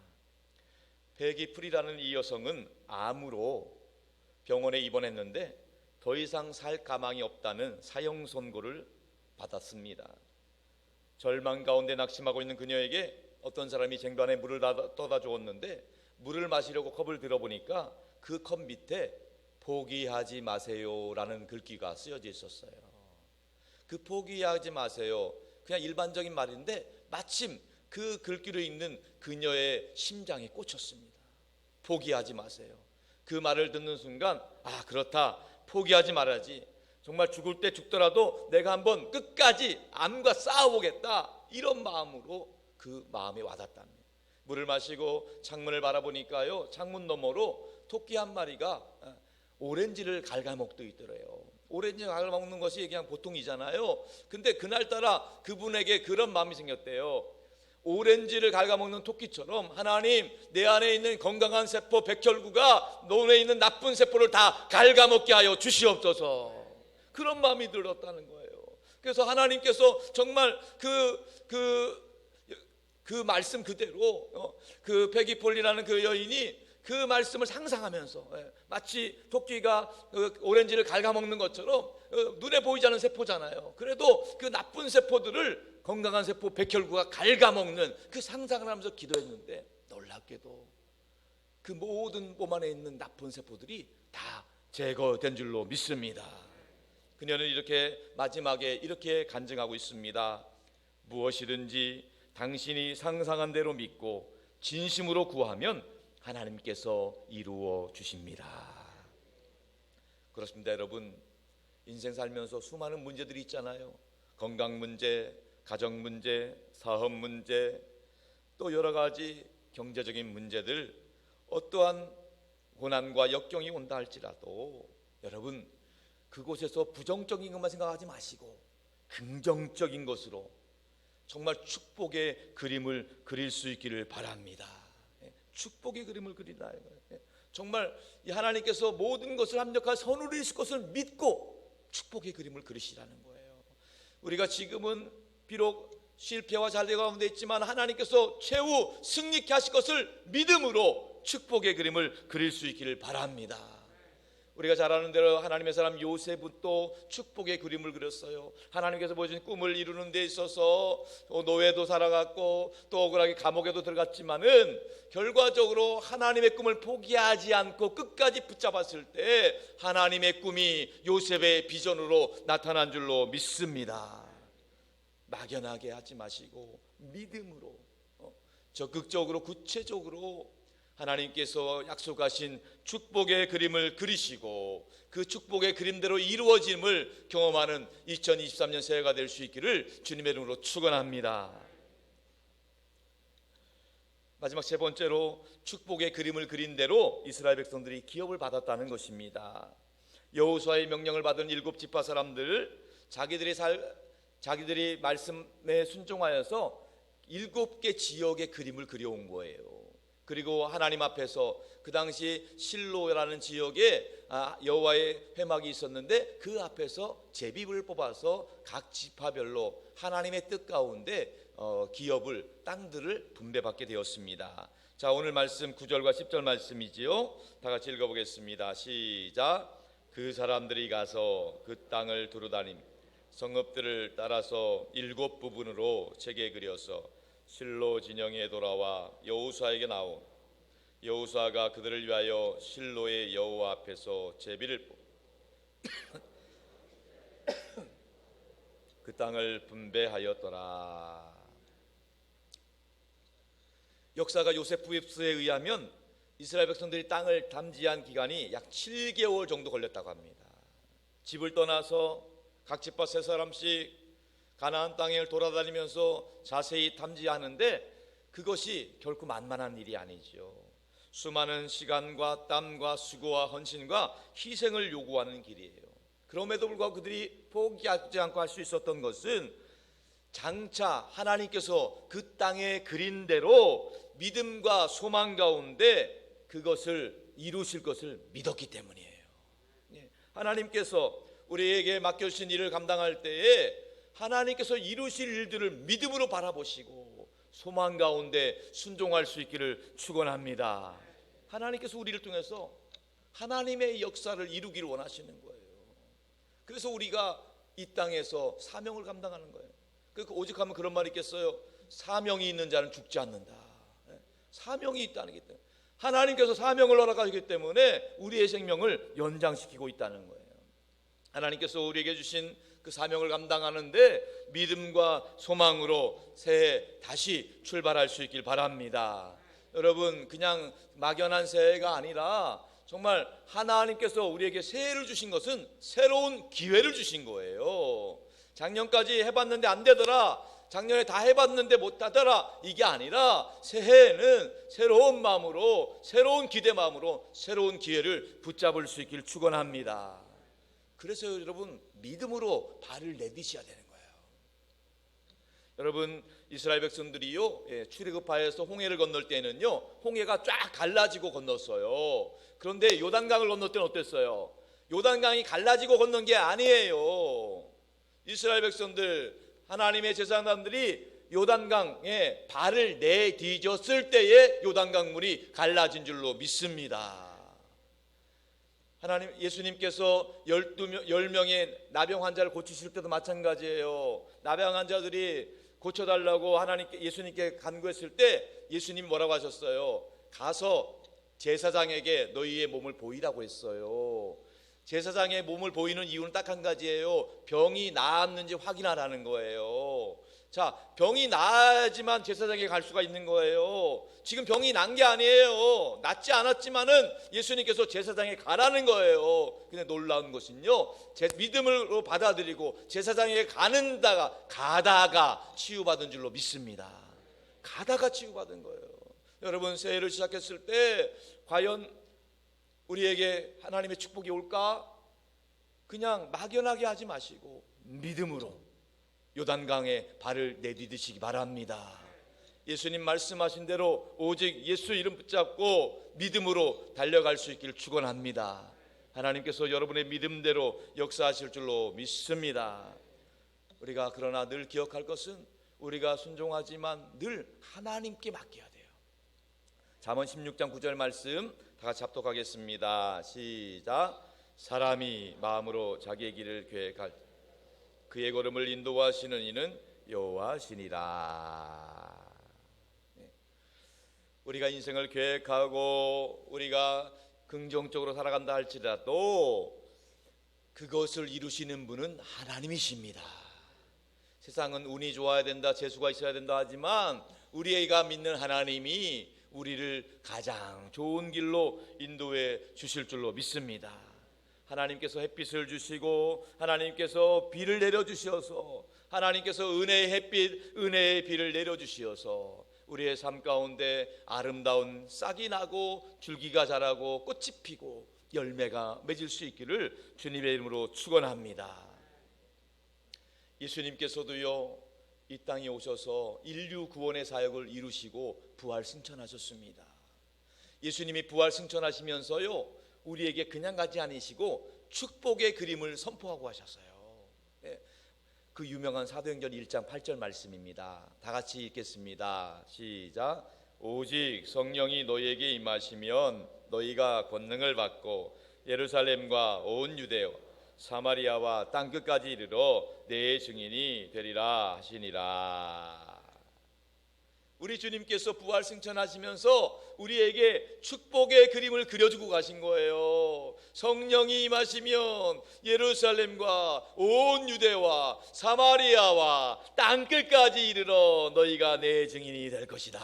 패기 프리라는 이 여성은 암으로 병원에 입원했는데 더 이상 살 가망이 없다는 사형 선고를 받았습니다. 절망 가운데 낙심하고 있는 그녀에게 어떤 사람이 쟁반에 물을 떠다 주었는데 물을 마시려고 컵을 들어보니까 그 컵 밑에 포기하지 마세요라는 글귀가 쓰여져 있었어요. 그 포기하지 마세요, 그냥 일반적인 말인데 마침 그 글귀를 읽는 그녀의 심장에 꽂혔습니다. 포기하지 마세요. 그 말을 듣는 순간 아, 그렇다, 포기하지 말아야지. 정말 죽을 때 죽더라도 내가 한번 끝까지 암과 싸워보겠다, 이런 마음으로 그 마음에 와닿답니다. 물을 마시고 창문을 바라보니까요, 창문 너머로 토끼 한 마리가 오렌지를 갉아먹고 있더래요. 오렌지를 갉아먹는 것이 그냥 보통이잖아요. 근데 그날따라 그분에게 그런 마음이 생겼대요. 오렌지를 갉아먹는 토끼처럼 하나님, 내 안에 있는 건강한 세포 백혈구가 너에 있는 나쁜 세포를 다 갉아먹게 하여 주시옵소서, 그런 마음이 들었다는 거예요. 그래서 하나님께서 정말 그 말씀 그대로 그 패기 폴리라는 그 여인이 그 말씀을 상상하면서 마치 토끼가 오렌지를 갉아먹는 것처럼 눈에 보이지 않는 세포잖아요. 그래도 그 나쁜 세포들을 건강한 세포 백혈구가 갉아먹는 그 상상을 하면서 기도했는데 놀랍게도 그 모든 몸 안에 있는 나쁜 세포들이 다 제거된 줄로 믿습니다. 그녀는 이렇게 마지막에 이렇게 간증하고 있습니다. 무엇이든지 당신이 상상한 대로 믿고 진심으로 구하면 하나님께서 이루어 주십니다. 그렇습니다. 여러분, 인생 살면서 수많은 문제들이 있잖아요. 건강 문제, 가정 문제, 사업 문제, 또 여러 가지 경제적인 문제들, 어떠한 고난과 역경이 온다 할지라도 여러분, 그곳에서 부정적인 것만 생각하지 마시고 긍정적인 것으로 정말 축복의 그림을 그릴 수 있기를 바랍니다. 축복의 그림을 그리라. 정말 하나님께서 모든 것을 합력한 선으로 이루실 것을 믿고 축복의 그림을 그리시라는 거예요. 우리가 지금은 비록 실패와 잘대 가운데 있지만 하나님께서 최후 승리케 하실 것을 믿음으로 축복의 그림을 그릴 수 있기를 바랍니다. 우리가 잘 아는 대로 하나님의 사람 요셉은 또 축복의 그림을 그렸어요. 하나님께서 보여준 꿈을 이루는 데 있어서 노예도 살아갔고 또 억울하게 감옥에도 들어갔지만은 결과적으로 하나님의 꿈을 포기하지 않고 끝까지 붙잡았을 때 하나님의 꿈이 요셉의 비전으로 나타난 줄로 믿습니다. 막연하게 하지 마시고 믿음으로 적극적으로 구체적으로 하나님께서 약속하신 축복의 그림을 그리시고 그 축복의 그림대로 이루어짐을 경험하는 2023년 새해가 될 수 있기를 주님의 이름으로 축원합니다. 마지막 세 번째로 축복의 그림을 그린 대로 이스라엘 백성들이 기업을 받았다는 것입니다. 여호수아의 명령을 받은 7지파 사람들, 자기들이 말씀에 순종하여서 7개 지역의 그림을 그려온 거예요. 그리고 하나님 앞에서 그 당시 실로라는 지역에 여호와의 회막이 있었는데 그 앞에서 제비를 뽑아서 각 지파별로 하나님의 뜻 가운데 기업을, 땅들을 분배받게 되었습니다. 자, 오늘 말씀 9절과 10절 말씀이지요. 다 같이 읽어보겠습니다. 시작. 그 사람들이 가서 그 땅을 두루다님 성읍들을 따라서 7부분으로 체계 그려서 실로 진영에 돌아와 여호수아에게 나온 여호수아가 그들을 위하여 실로의 여호와 앞에서 제비를 뽑 그 땅을 분배하였더라. 역사가 요세푸스에 의하면 이스라엘 백성들이 땅을 담지한 기간이 약 7개월 정도 걸렸다고 합니다. 집을 떠나서 각 집밭 세 사람씩 가나안 땅을 돌아다니면서 자세히 탐지하는데 그것이 결코 만만한 일이 아니죠. 수많은 시간과 땀과 수고와 헌신과 희생을 요구하는 길이에요. 그럼에도 불구하고 그들이 포기하지 않고 할 수 있었던 것은 장차 하나님께서 그 땅에 그린 대로 믿음과 소망 가운데 그것을 이루실 것을 믿었기 때문이에요. 하나님께서 우리에게 맡겨주신 일을 감당할 때에 하나님께서 이루실 일들을 믿음으로 바라보시고 소망 가운데 순종할 수 있기를 축원합니다. 하나님께서 우리를 통해서 하나님의 역사를 이루기를 원하시는 거예요. 그래서 우리가 이 땅에서 사명을 감당하는 거예요. 오직하면 그런 말이 있겠어요? 사명이 있는 자는 죽지 않는다. 사명이 있다는 게 때문에 하나님께서 사명을 허락하시기 때문에 우리의 생명을 연장시키고 있다는 거예요. 하나님께서 우리에게 주신 그 사명을 감당하는데 믿음과 소망으로 새해 다시 출발할 수 있길 바랍니다. 여러분, 그냥 막연한 새해가 아니라 정말 하나님께서 우리에게 새해를 주신 것은 새로운 기회를 주신 거예요. 작년까지 해봤는데 안 되더라, 작년에 다 해봤는데 못하더라, 이게 아니라 새해에는 새로운 마음으로, 새로운 기대 마음으로 새로운 기회를 붙잡을 수 있길 축원합니다. 그래서 여러분, 믿음으로 발을 내디셔야 되는 거예요. 여러분, 이스라엘 백성들이요, 출애굽하에서 홍해를 건널 때는요, 홍해가 쫙 갈라지고 건넜어요. 그런데 요단강을 건널 때는 어땠어요? 요단강이 갈라지고 건넌 게 아니에요. 이스라엘 백성들, 하나님의 제사장들이 요단강에 발을 내디뎠을 때에 요단강 물이 갈라진 줄로 믿습니다. 하나님, 예수님께서 10명의 나병 환자를 고치실 때도 마찬가지예요. 나병 환자들이 고쳐달라고 예수님께 간구했을 때 예수님 뭐라고 하셨어요? 가서 제사장에게 너희의 몸을 보이라고 했어요. 제사장의 몸을 보이는 이유는 딱 한 가지예요. 병이 나았는지 확인하라는 거예요. 자, 병이 나야지만 제사장에게 갈 수가 있는 거예요. 지금 병이 난 게 아니에요. 낫지 않았지만은 예수님께서 제사장에 가라는 거예요. 근데 놀라운 것은요, 믿음으로 받아들이고 제사장에게 가다가 치유받은 줄로 믿습니다. 가다가 치유받은 거예요. 여러분, 새해를 시작했을 때 과연 우리에게 하나님의 축복이 올까? 그냥 막연하게 하지 마시고 믿음으로 요단강에 발을 내디디시기 바랍니다. 예수님 말씀하신 대로 오직 예수 이름 붙잡고 믿음으로 달려갈 수 있기를 축원합니다. 하나님께서 여러분의 믿음대로 역사하실 줄로 믿습니다. 우리가 그러나 늘 기억할 것은 우리가 순종하지만 늘 하나님께 맡겨야 돼요. 잠언 16장 9절 말씀 다 같이 합독하겠습니다. 시작. 사람이 마음으로 자기의 길을 계획할 그의 걸음을 인도하시는 이는 여호와시니라. 우리가 인생을 계획하고 우리가 긍정적으로 살아간다 할지라도 그것을 이루시는 분은 하나님이십니다. 세상은 운이 좋아야 된다, 재수가 있어야 된다 하지만 우리가 믿는 하나님이 우리를 가장 좋은 길로 인도해 주실 줄로 믿습니다. 하나님께서 햇빛을 주시고 하나님께서 비를 내려주셔서 하나님께서 은혜의 햇빛, 은혜의 비를 내려주시어서 우리의 삶 가운데 아름다운 싹이 나고 줄기가 자라고 꽃이 피고 열매가 맺을 수 있기를 주님의 이름으로 축원합니다. 예수님께서도요, 이 땅에 오셔서 인류 구원의 사역을 이루시고 부활 승천하셨습니다. 예수님이 부활 승천하시면서요, 우리에게 그냥 가지 않으시고 축복의 그림을 선포하고 하셨어요. 그 유명한 사도행전 1장 8절 말씀입니다. 다 같이 읽겠습니다. 시작. 오직 성령이 너희에게 임하시면 너희가 권능을 받고 예루살렘과 온 유대와 사마리아와 땅끝까지 이르러 내 증인이 되리라 하시니라. 우리 주님께서 부활 승천하시면서 우리에게 축복의 그림을 그려주고 가신 거예요. 성령이 임하시면 예루살렘과 온 유대와 사마리아와 땅끝까지 이르러 너희가 내 증인이 될 것이다.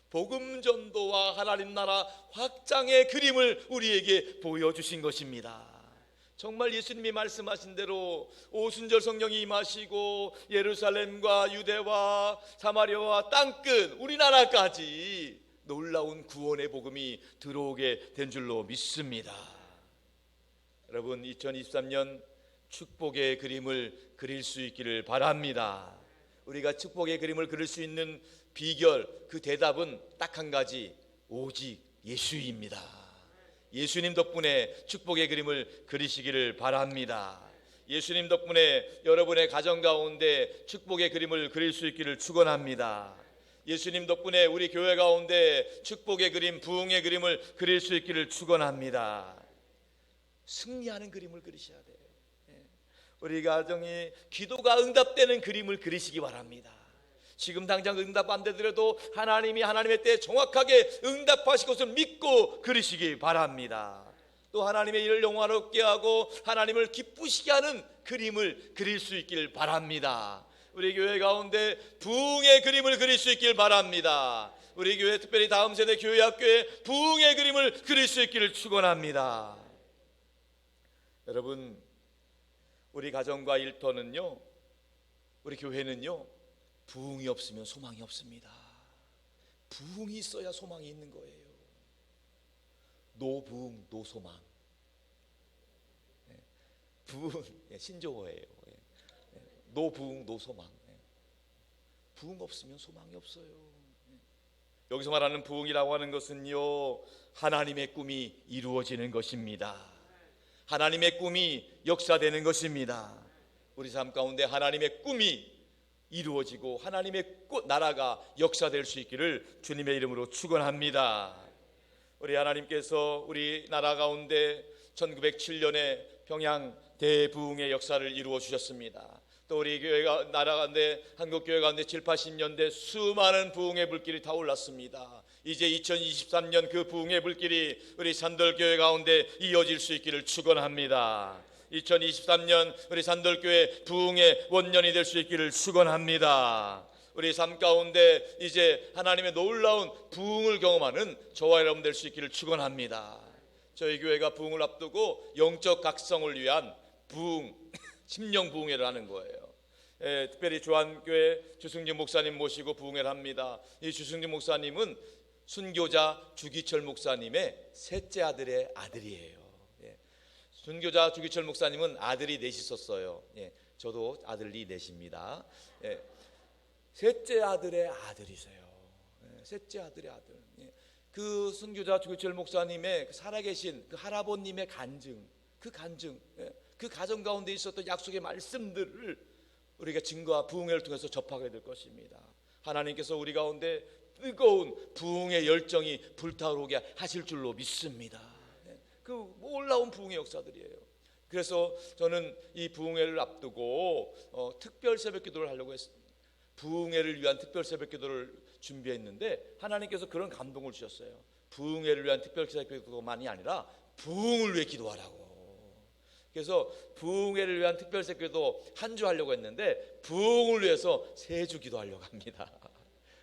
복음 전도와 하나님 나라 확장의 그림을 우리에게 보여주신 것입니다. 정말 예수님이 말씀하신 대로 오순절 성령이 임하시고 예루살렘과 유대와 사마리아와 땅끝 우리나라까지 놀라운 구원의 복음이 들어오게 된 줄로 믿습니다. 여러분, 2023년 축복의 그림을 그릴 수 있기를 바랍니다. 우리가 축복의 그림을 그릴 수 있는 비결, 그 대답은 딱 한 가지, 오직 예수입니다. 예수님 덕분에 축복의 그림을 그리시기를 바랍니다. 예수님 덕분에 여러분의 가정 가운데 축복의 그림을 그릴 수 있기를 축원합니다. 예수님 덕분에 우리 교회 가운데 축복의 그림, 부흥의 그림을 그릴 수 있기를 축원합니다. 승리하는 그림을 그리셔야 돼요. 우리 가정이 기도가 응답되는 그림을 그리시기 바랍니다. 지금 당장 응답 안 되더라도 하나님이 하나님의 때에 정확하게 응답하실 것을 믿고 그리시기 바랍니다. 또 하나님의 일을 영화롭게 하고 하나님을 기쁘시게 하는 그림을 그릴 수 있길 바랍니다. 우리 교회 가운데 부흥의 그림을 그릴 수 있길 바랍니다. 우리 교회, 특별히 다음 세대 교회 학교에 부흥의 그림을 그릴 수 있기를 축원합니다. 여러분, 우리 가정과 일터는요, 우리 교회는요, 부흥이 없으면 소망이 없습니다. 부흥이 있어야 소망이 있는 거예요. 노부흥 노소망. 부흥 신조어예요. 노부흥 노소망. 부흥 없으면 소망이 없어요. 여기서 말하는 부흥이라고 하는 것은요, 하나님의 꿈이 이루어지는 것입니다. 하나님의 꿈이 역사되는 것입니다. 우리 삶 가운데 하나님의 꿈이 이루어지고 하나님의 나라가 역사될 수 있기를 주님의 이름으로 축원합니다. 우리 하나님께서 우리 나라 가운데 1907년에 평양 대부흥의 역사를 이루어 주셨습니다. 또 우리 교회가 나라 가운데 한국 교회 가운데 7, 80년대 수많은 부흥의 불길이 타올랐습니다. 이제 2023년 그 부흥의 불길이 우리 산돌교회 가운데 이어질 수 있기를 축원합니다. 2023년 우리 산돌교회 부흥의 원년이 될 수 있기를 축원합니다. 우리 삶 가운데 이제 하나님의 놀라운 부흥을 경험하는 저와 여러분 될 수 있기를 축원합니다. 저희 교회가 부흥을 앞두고 영적 각성을 위한 부흥, 심령 부흥회를 하는 거예요. 특별히 조한교회 주승진 목사님 모시고 부흥회를 합니다. 이 주승진 목사님은 순교자 주기철 목사님의 셋째 아들의 아들이에요. 순교자 주기철 목사님은 아들이 넷 있었어요. 저도 아들이 넷입니다. 셋째 아들의 아들이세요. 셋째 아들의 아들. 그 순교자 주기철 목사님의 살아계신 그 할아버님의 간증, 그 가정 가운데 있었던 약속의 말씀들을 우리가 증거와 부흥회를 통해서 접하게 될 것입니다. 하나님께서 우리 가운데 뜨거운 부흥의 열정이 불타오르게 하실 줄로 믿습니다. 그 놀라운 부흥의 역사들이에요. 그래서 저는 이 부흥회를 앞두고 특별 새벽기도를 하려고 했습니다. 부흥회를 위한 특별 새벽기도를 준비했는데 하나님께서 그런 감동을 주셨어요. 부흥회를 위한 특별 새벽기도만이 아니라 부흥을 위해 기도하라고. 그래서 부흥회를 위한 특별 새벽기도 한 주 하려고 했는데 부흥을 위해서 3주 기도하려고 합니다.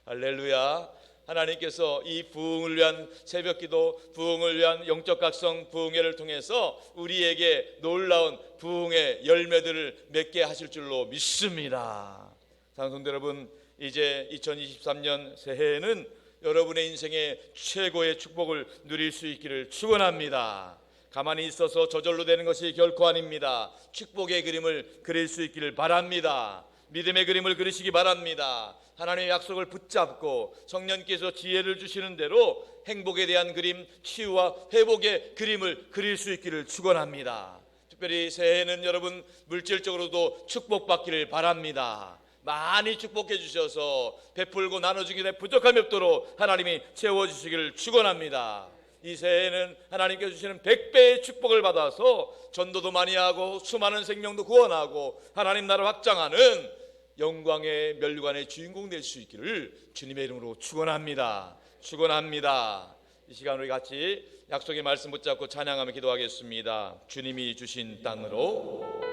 할렐루야. 하나님께서 이 부흥을 위한 새벽기도, 부흥을 위한 영적 각성 부흥회를 통해서 우리에게 놀라운 부흥의 열매들을 맺게 하실 줄로 믿습니다. 사랑하는 성도 여러분, 이제 2023년 새해에는 여러분의 인생의 최고의 축복을 누릴 수 있기를 축원합니다. 가만히 있어서 저절로 되는 것이 결코 아닙니다. 축복의 그림을 그릴 수 있기를 바랍니다. 믿음의 그림을 그리시기 바랍니다. 하나님의 약속을 붙잡고 성령께서 지혜를 주시는 대로 행복에 대한 그림, 치유와 회복의 그림을 그릴 수 있기를 축원합니다. 특별히 새해에는 여러분 물질적으로도 축복받기를 바랍니다. 많이 축복해 주셔서 베풀고 나눠주기에 부족함이 없도록 하나님이 채워주시기를 축원합니다. 이 새해에는 하나님께서 주시는 100배의 축복을 받아서 전도도 많이 하고 수많은 생명도 구원하고 하나님 나라 확장하는 영광의 면류관의 주인공 될 수 있기를 주님의 이름으로 축원합니다. 축원합니다. 이 시간 우리 같이 약속의 말씀 붙잡고 찬양하며 기도하겠습니다. 주님이 주신 땅으로.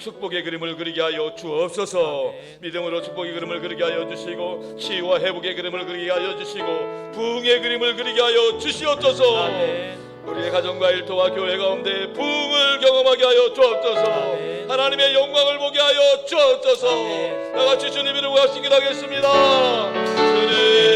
축복의 그림을 그리게 하여 주옵소서. 믿음으로 축복의 그림을 그리게 하여 주시고 치유와 회복의 그림을 그리게 하여 주시고 부흥의 그림을 그리게 하여 주시옵소서. 우리의 가정과 일터와 교회 가운데 부흥을 경험하게 하여 주옵소서. 하나님의 영광을 보게 하여 주옵소서. 다같이 주님 이름으로 같이 기도하겠습니다. 주님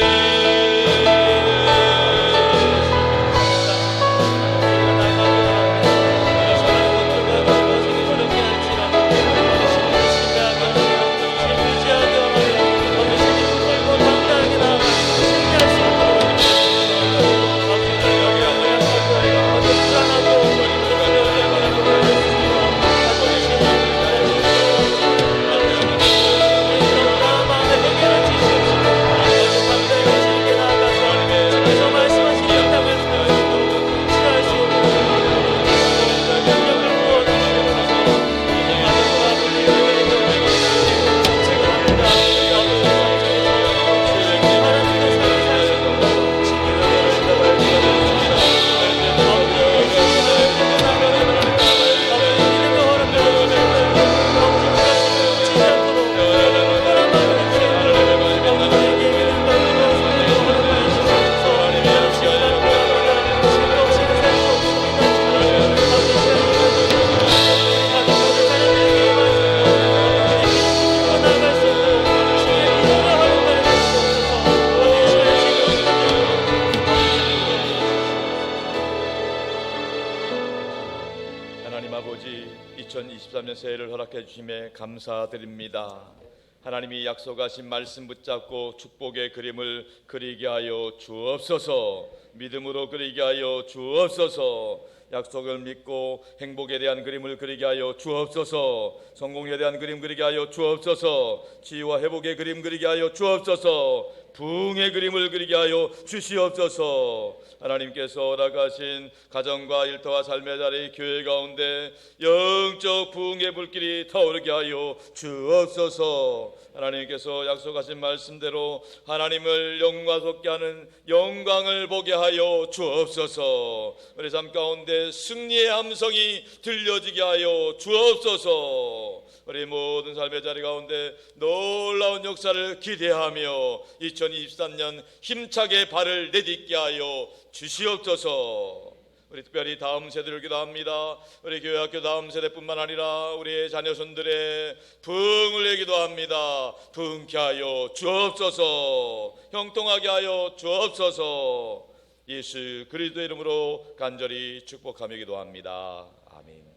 새해를 허락해 주심에 감사드립니다. 하나님이 약속하신 말씀 붙잡고 축복의 그림을 그리게 하여 주옵소서. 믿음으로 그리게 하여 주옵소서. 약속을 믿고 행복에 대한 그림을 그리게 하여 주옵소서. 성공에 대한 그림 그리게 하여 주옵소서. 치유와 회복의 그림 그리게 하여 주옵소서. 부흥의 그림을 그리게 하여 주시옵소서. 하나님께서 허락하신 가정과 일터와 삶의 자리 교회 가운데 영적 부흥의 불길이 타오르게 하여 주옵소서. 하나님께서 약속하신 말씀대로 하나님을 영광스럽게 하는 영광을 보게 하여 주옵소서. 우리 삶 가운데 승리의 함성이 들려지게 하여 주옵소서. 우리 모든 삶의 자리 가운데 놀라운 역사를 기대하며 2023년 힘차게 발을 내딛게 하여 주시옵소서. 우리 특별히 다음 세대를 기도합니다. 우리 교회 학교 다음 세대뿐만 아니라 우리의 자녀손들의 부흥을 기도합니다. 부흥케 하여 주옵소서. 형통하게 하여 주옵소서. 예수 그리스도의 이름으로 간절히 축복하며 기도합니다. 아멘.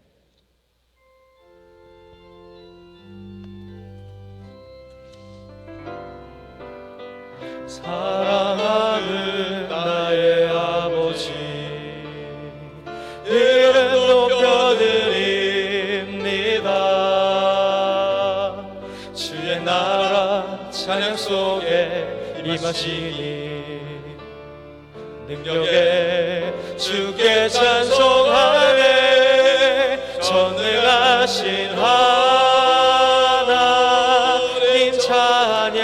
사랑하는 나의 아버지, 이름 높여드립니다. 주의 나라 찬양 속에 임하시니 능력에 주께 찬송하네. 전능하신 하나님 찬양,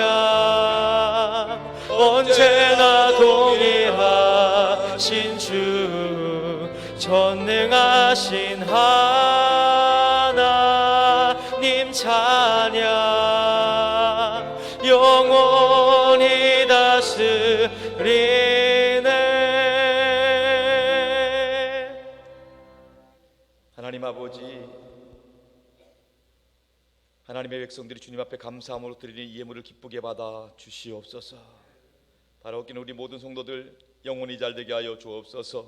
언제나 동일하신 주, 전능하신 하나님 찬양, 영원히 다스리네. 하나님 아버지, 하나님의 백성들이 주님 앞에 감사함으로 드리는 이 예물을 기쁘게 받아 주시옵소서. 바라옵기는 우리 모든 성도들 영혼이 잘되게 하여 주옵소서.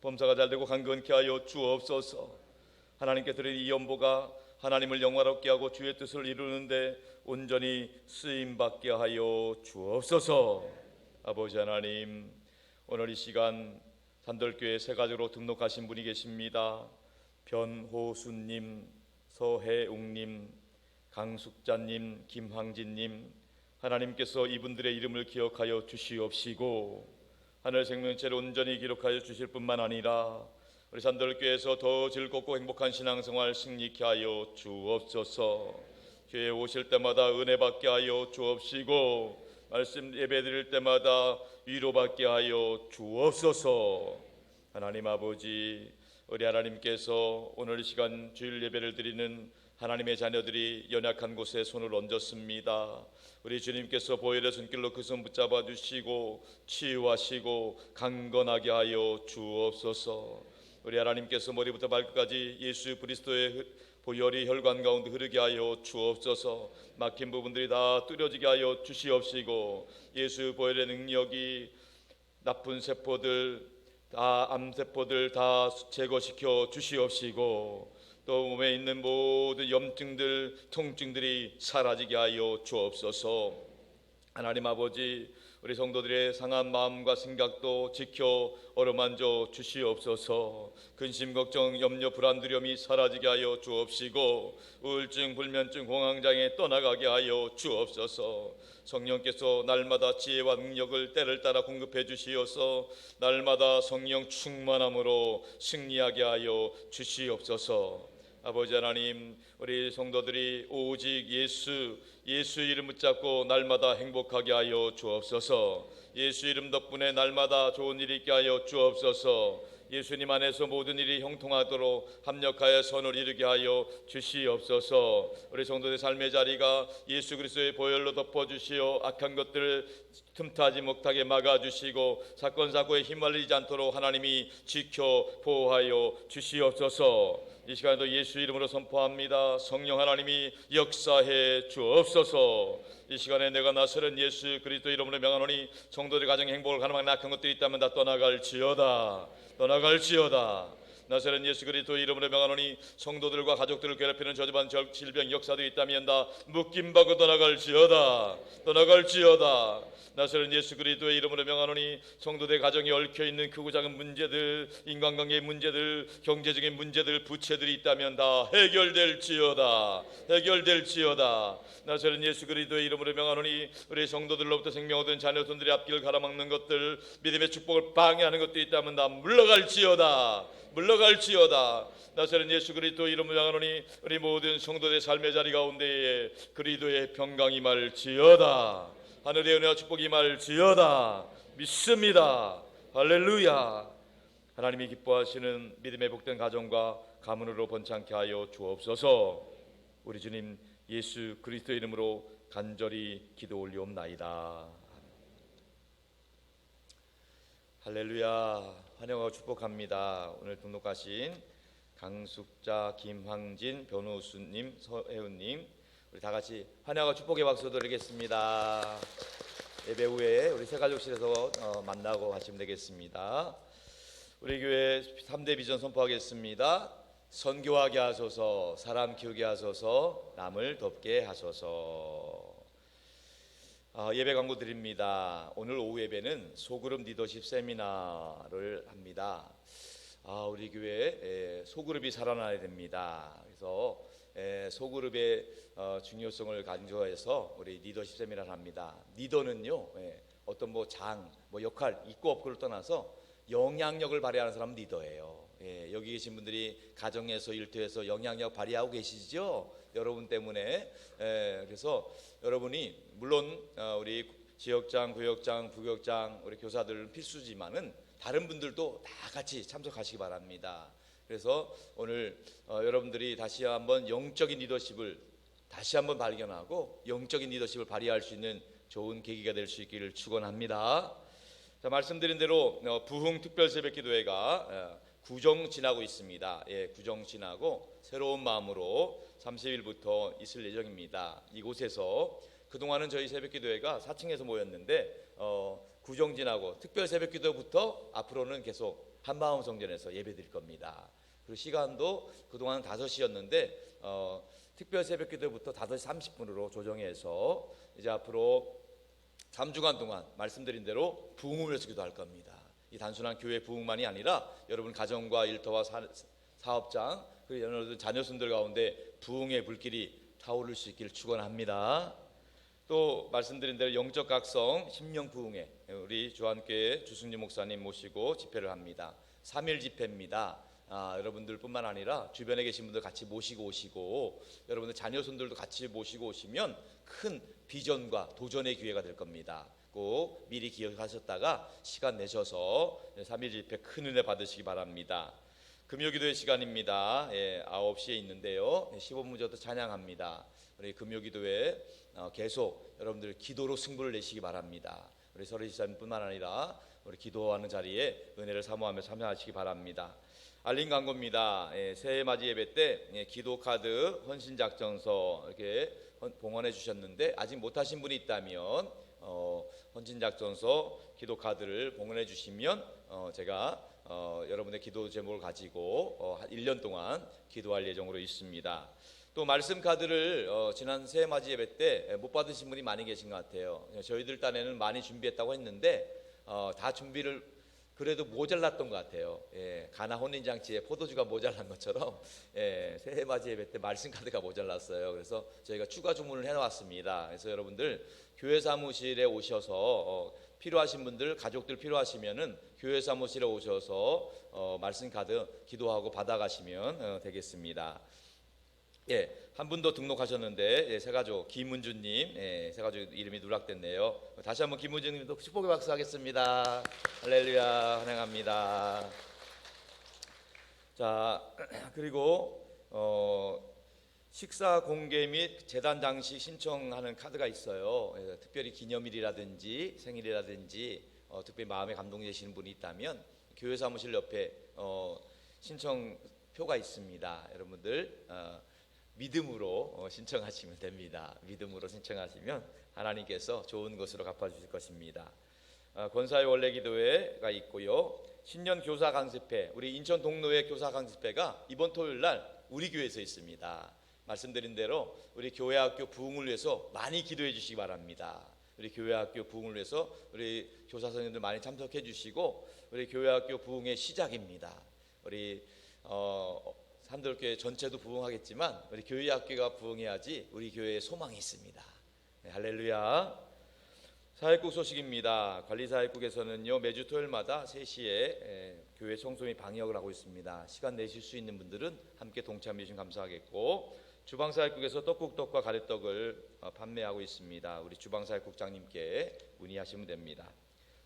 범사가 잘되고 강건케 하여 주옵소서. 하나님께 드리는 이 연보가 하나님을 영화롭게 하고 주의 뜻을 이루는데 온전히 쓰임받게 하여 주옵소서. 아버지 하나님, 오늘 이 시간 산돌교회 새 가족으로 등록하신 분이 계십니다. 변호수님, 서혜웅님, 강숙자님, 김황진님, 하나님께서 이분들의 이름을 기억하여 주시옵시고 하늘 생명체를 온전히 기록하여 주실 뿐만 아니라 우리 산돌교회에서 더 즐겁고 행복한 신앙생활 승리케 하여 주옵소서. 교회에 오실 때마다 은혜 받게 하여 주옵시고 말씀 예배 드릴 때마다 위로받게 하여 주옵소서. 하나님 아버지, 우리 하나님께서 오늘 이 시간 주일 예배를 드리는 하나님의 자녀들이 연약한 곳에 손을 얹었습니다. 우리 주님께서 보혈의 손길로 그 손 붙잡아 주시고 치유하시고 강건하게 하여 주옵소서. 우리 하나님께서 머리부터 발끝까지 예수 그리스도의 보혈이 혈관 가운데 흐르게 하여 주옵소서. 막힌 부분들이 다 뚫어지게 하여 주시옵시고 예수 보혈의 능력이 나쁜 세포들 다 암세포들 다 제거시켜 주시옵시고 또 몸에 있는 모든 염증들 통증들이 사라지게 하여 주옵소서. 하나님 아버지, 우리 성도들의 상한 마음과 생각도 지켜 어루만져 주시옵소서. 근심 걱정 염려 불안 두려움이 사라지게 하여 주옵시고 우울증 불면증 공황장애 떠나가게 하여 주옵소서. 성령께서 날마다 지혜와 능력을 때를 따라 공급해 주시어서 날마다 성령 충만함으로 승리하게 하여 주시옵소서. 아버지 하나님, 우리 성도들이 오직 예수 이름 붙잡고 날마다 행복하게 하여 주옵소서. 예수 이름 덕분에 날마다 좋은 일이 있게 하여 주옵소서. 예수님 안에서 모든 일이 형통하도록 합력하여 선을 이루게 하여 주시옵소서. 우리 성도의 삶의 자리가 예수 그리스도의 보혈로 덮어주시어 악한 것들을 틈타지 못하게 막아주시고 사건 사고에 휘말리지 않도록 하나님이 지켜 보호하여 주시옵소서. 이 시간에도 예수 이름으로 선포합니다. 성령 하나님이 역사해 주옵소서. 이 시간에 내가 나서는 예수 그리스도 이름으로 명하노니 성도들 가정 행복을 가능한 악한 것들이 있다면 다 떠나갈지어다. 나사렛 예수 그리스도의 이름으로 명하노니 성도들과 가족들을 괴롭히는 저주반 질병 역사도 있다면 다 묶임받고 떠나갈지어다. 나사렛 예수 그리스도의 이름으로 명하노니 성도들 가정에 얽혀있는 크고 작은 문제들, 인간관계의 문제들, 경제적인 문제들, 부채들이 있다면 다 해결될지어다. 나사렛 예수 그리스도의 이름으로 명하노니 우리 성도들로부터 생명 얻은 자녀손들의 앞길을 가로막는 것들, 믿음의 축복을 방해하는 것도 있다면 다 물러갈지어다. 나사렛 예수 그리스도 이름으로 명하노니 우리 모든 성도들의 삶의 자리 가운데에 그리스도의 평강이 임할지어다. 하늘의 은혜와 축복이 임할지어다. 믿습니다. 할렐루야. 하나님이 기뻐하시는 믿음의 복된 가정과 가문으로 번창케 하여 주옵소서. 우리 주님 예수 그리스도의 이름으로 간절히 기도 올리옵나이다. 할렐루야. 환영하고 축복합니다. 오늘 등록하신 강숙자, 김황진, 변호수님, 서혜은님, 우리 다 같이 환영하고 축복의 박수 드리겠습니다. 예배 후에 우리 새가족실에서 만나고 가시면 되겠습니다. 우리 교회 3대 비전 선포하겠습니다. 선교하게 하소서, 사람 키우게 하소서, 남을 돕게 하소서. 예배 광고 드립니다. 오늘 오후 예배는 소그룹 리더십 세미나를 합니다. 우리 교회에 소그룹이 살아나야 됩니다. 그래서 소그룹의 중요성을 강조해서 우리 리더십 세미나를 합니다. 리더는요, 어떤 역할 있고 없고를 떠나서 영향력을 발휘하는 사람은 리더예요. 여기 계신 분들이 가정에서 일터에서 영향력 발휘하고 계시죠? 여러분 때문에. 그래서 여러분이 물론 우리 지역장, 구역장, 부역장, 우리 교사들 필수지만은 다른 분들도 다 같이 참석하시기 바랍니다. 그래서 오늘 여러분들이 다시 한번 영적인 리더십을 다시 한번 발견하고 영적인 리더십을 발휘할 수 있는 좋은 계기가 될 수 있기를 축원합니다. 자, 말씀드린 대로 부흥 특별 새벽기도회가 구정 지나고 있습니다. 구정 지나고 새로운 마음으로 30일부터 있을 예정입니다. 이곳에서 그동안은 저희 새벽기도회가 4층에서 모였는데 구정 지나고 특별 새벽기도부터 앞으로는 계속 한마음 성전에서 예배드릴 겁니다. 그리고 시간도 그동안 5시였는데 특별 새벽기도부터 5시 30분으로 조정해서 이제 앞으로 3주간 동안 말씀드린 대로 부흥을 위해서 기도할 겁니다. 이 단순한 교회 부흥만이 아니라 여러분 가정과 일터와 사업장 그리고 여러분 자녀손들 가운데 부흥의 불길이 타오를 수 있기를 축원합니다. 또 말씀드린 대로 영적 각성 심령 부흥회 우리 주한교회 주승진 목사님 모시고 집회를 합니다. 3일 집회입니다. 여러분들뿐만 아니라 주변에 계신 분들 같이 모시고 오시고 여러분들 자녀손들도 같이 모시고 오시면 큰 비전과 도전의 기회가 될 겁니다. 꼭 미리 기억하셨다가 시간 내셔서 3일 집회 큰 은혜 받으시기 바랍니다. 금요기도의 시간입니다. 9시에 있는데요. 15분 정도 찬양합니다. 우리 금요기도에 계속 여러분들 기도로 승부를 내시기 바랍니다. 우리 서리지사님뿐만 아니라 우리 기도하는 자리에 은혜를 사모하며 참여하시기 바랍니다. 알림 광고입니다. 새해 맞이 예배 때 기도 카드, 헌신 작전서 이렇게 봉헌해 주셨는데 아직 못하신 분이 있다면 헌신 작전서, 기도 카드를 봉헌해 주시면 제가 여러분의 기도 제목을 가지고 1년 동안 기도할 예정으로 있습니다. 또 말씀 카드를 지난 새해 맞이 예배 때 못 받으신 분이 많이 계신 것 같아요. 저희들 딴에는 많이 준비했다고 했는데 다 준비를 그래도 모자랐던 것 같아요. 가나 혼인잔치에 포도주가 모자란 것처럼 새해 맞이 예배 때 말씀 카드가 모자랐어요. 그래서 저희가 추가 주문을 해놓았습니다. 그래서 여러분들 교회 사무실에 오셔서 필요하신 분들 가족들 필요하시면은 교회 사무실에 오셔서 말씀 카드 기도하고 받아가시면 되겠습니다. 한 분 더 등록하셨는데 새가족 김은주님, 새가족 이름이 누락됐네요. 다시 한번 김은주님도 축복의 박수 하겠습니다. 할렐루야, 환영합니다. 자, 그리고 식사 공개 및 재단 장식 신청하는 카드가 있어요. 특별히 기념일이라든지 생일이라든지 특별히 마음에 감동되시는 분이 있다면 교회 사무실 옆에 신청표가 있습니다. 여러분들 믿음으로 신청하시면 됩니다. 믿음으로 신청하시면 하나님께서 좋은 것으로 갚아주실 것입니다. 권사의 원래 기도회가 있고요. 신년 교사 강습회, 우리 인천 동로의 교사 강습회가 이번 토요일 날 우리 교회에서 있습니다. 말씀드린 대로 우리 교회학교 부흥을 위해서 많이 기도해 주시기 바랍니다. 우리 교회학교 부흥을 위해서 우리 교사 선생님들 많이 참석해 주시고, 우리 교회학교 부흥의 시작입니다. 우리 산돌교회 전체도 부흥하겠지만 우리 교회학교가 부흥해야지 우리 교회에 소망이 있습니다. 네, 할렐루야. 사회국 소식입니다. 관리사회국에서는요, 매주 토요일마다 3시에 교회 청소 및 방역을 하고 있습니다. 시간 내실 수 있는 분들은 함께 동참해 주시면 감사하겠고, 주방사회국에서 떡국떡과 가래떡을 판매하고 있습니다. 우리 주방사회국장님께 문의하시면 됩니다.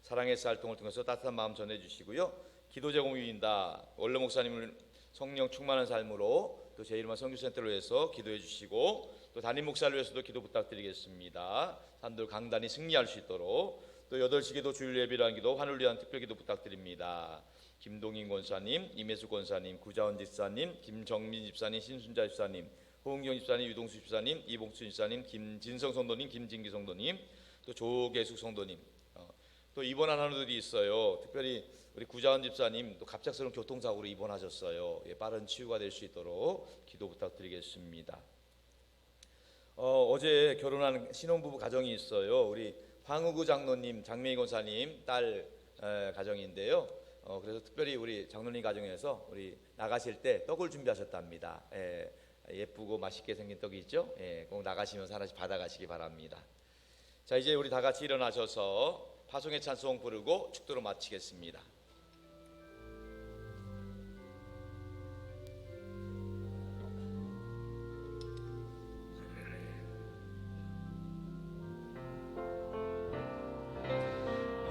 사랑의 쌀통을 통해서 따뜻한 마음 전해주시고요. 기도 제공입니다. 원로 목사님을 성령 충만한 삶으로 또 제1만 선교센터로 해서 기도해 주시고, 또 담임 목사를 위해서도 기도 부탁드리겠습니다. 산돌 강단이 승리할 수 있도록, 또 8시 기도 주일 예비라는 기도 환을 위한 특별 기도 부탁드립니다. 김동인 권사님, 임혜수 권사님, 구자원 집사님, 김정민 집사님, 신순자 집사님, 호은경 집사님, 유동수 집사님, 이봉수 집사님, 김진성 성도님, 김진기 성도님, 또 조계숙 성도님, 또 입원한 분들이 있어요. 특별히 우리 구자원 집사님 또 갑작스러운 교통사고로 입원하셨어요. 빠른 치유가 될 수 있도록 기도 부탁드리겠습니다. 어제 결혼한 신혼부부 가정이 있어요. 우리 황우구 장로님, 장명희 권사님 딸 가정인데요. 그래서 특별히 우리 장로님 가정에서 우리 나가실 때 떡을 준비하셨답니다. 예쁘고 맛있게 생긴 떡이 있죠. 꼭 나가시면서 하나씩 받아가시기 바랍니다. 자, 이제 우리 다 같이 일어나셔서 파송의 찬송 부르고 축도로 마치겠습니다.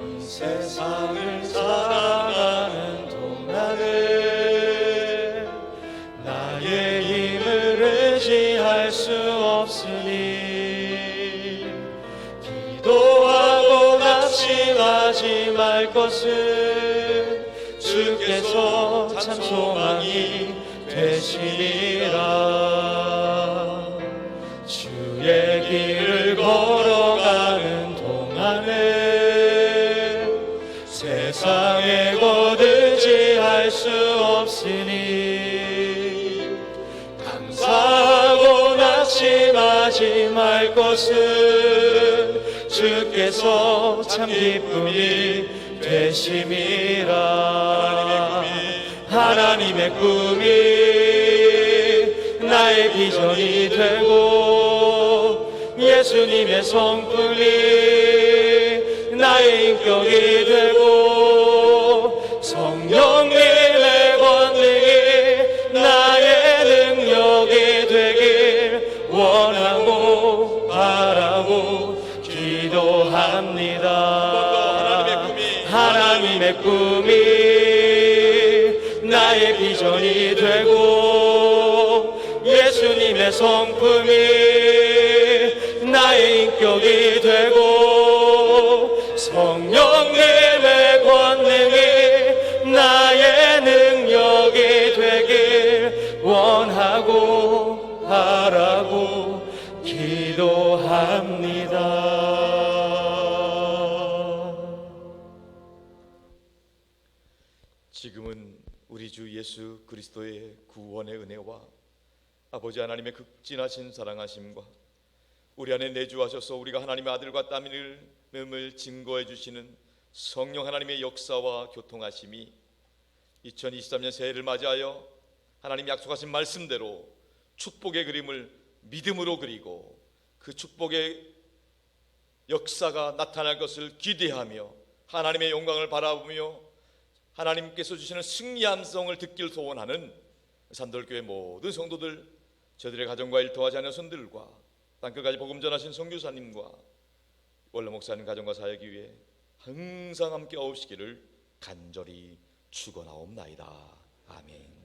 이 세상을 살아가는 동안에 나의 힘을 의지할 수 없으니 기도하고 낙심하지 말 것은 주께서 참 소망이 되시리라. 주의 길을 걸어가는 동안에 세상에 곧 의지할 수 없으니 감사하고 낙심하지 말 것은 주께서 참 기쁨이 되심이라. 하나님의 꿈이 나의 비전이 되고 예수님의 성품이 나의 인격이 되고 성령님의 권능이 나의 능력이 되길 원하고 바라고 기도합니다. 하나님의 꿈이 나의 비전이 되고 예수님의 성품이 나의 인격이 되고 성령님의 권능이 나의 능력이 되길 원하고 바라고 기도합니다. 지금은 우리 주 예수 그리스도의 구원의 은혜와 아버지 하나님의 극진하신 사랑하심과 우리 안에 내주하셔서 우리가 하나님의 아들과 땀을 증거해 주시는 성령 하나님의 역사와 교통하심이 2023년 새해를 맞이하여 하나님 약속하신 말씀대로 축복의 그림을 믿음으로 그리고 그 축복의 역사가 나타날 것을 기대하며 하나님의 영광을 바라보며 하나님께서 주시는 승리 함성을 듣길 소원하는 산돌교회 모든 성도들, 저들의 가정과 일터와 자녀손들과 땅끝까지 복음 전하신 선교사님과 원로 목사님 가정과 사역이 위해 항상 함께 하옵시기를 간절히 축원하옵나이다. 아멘.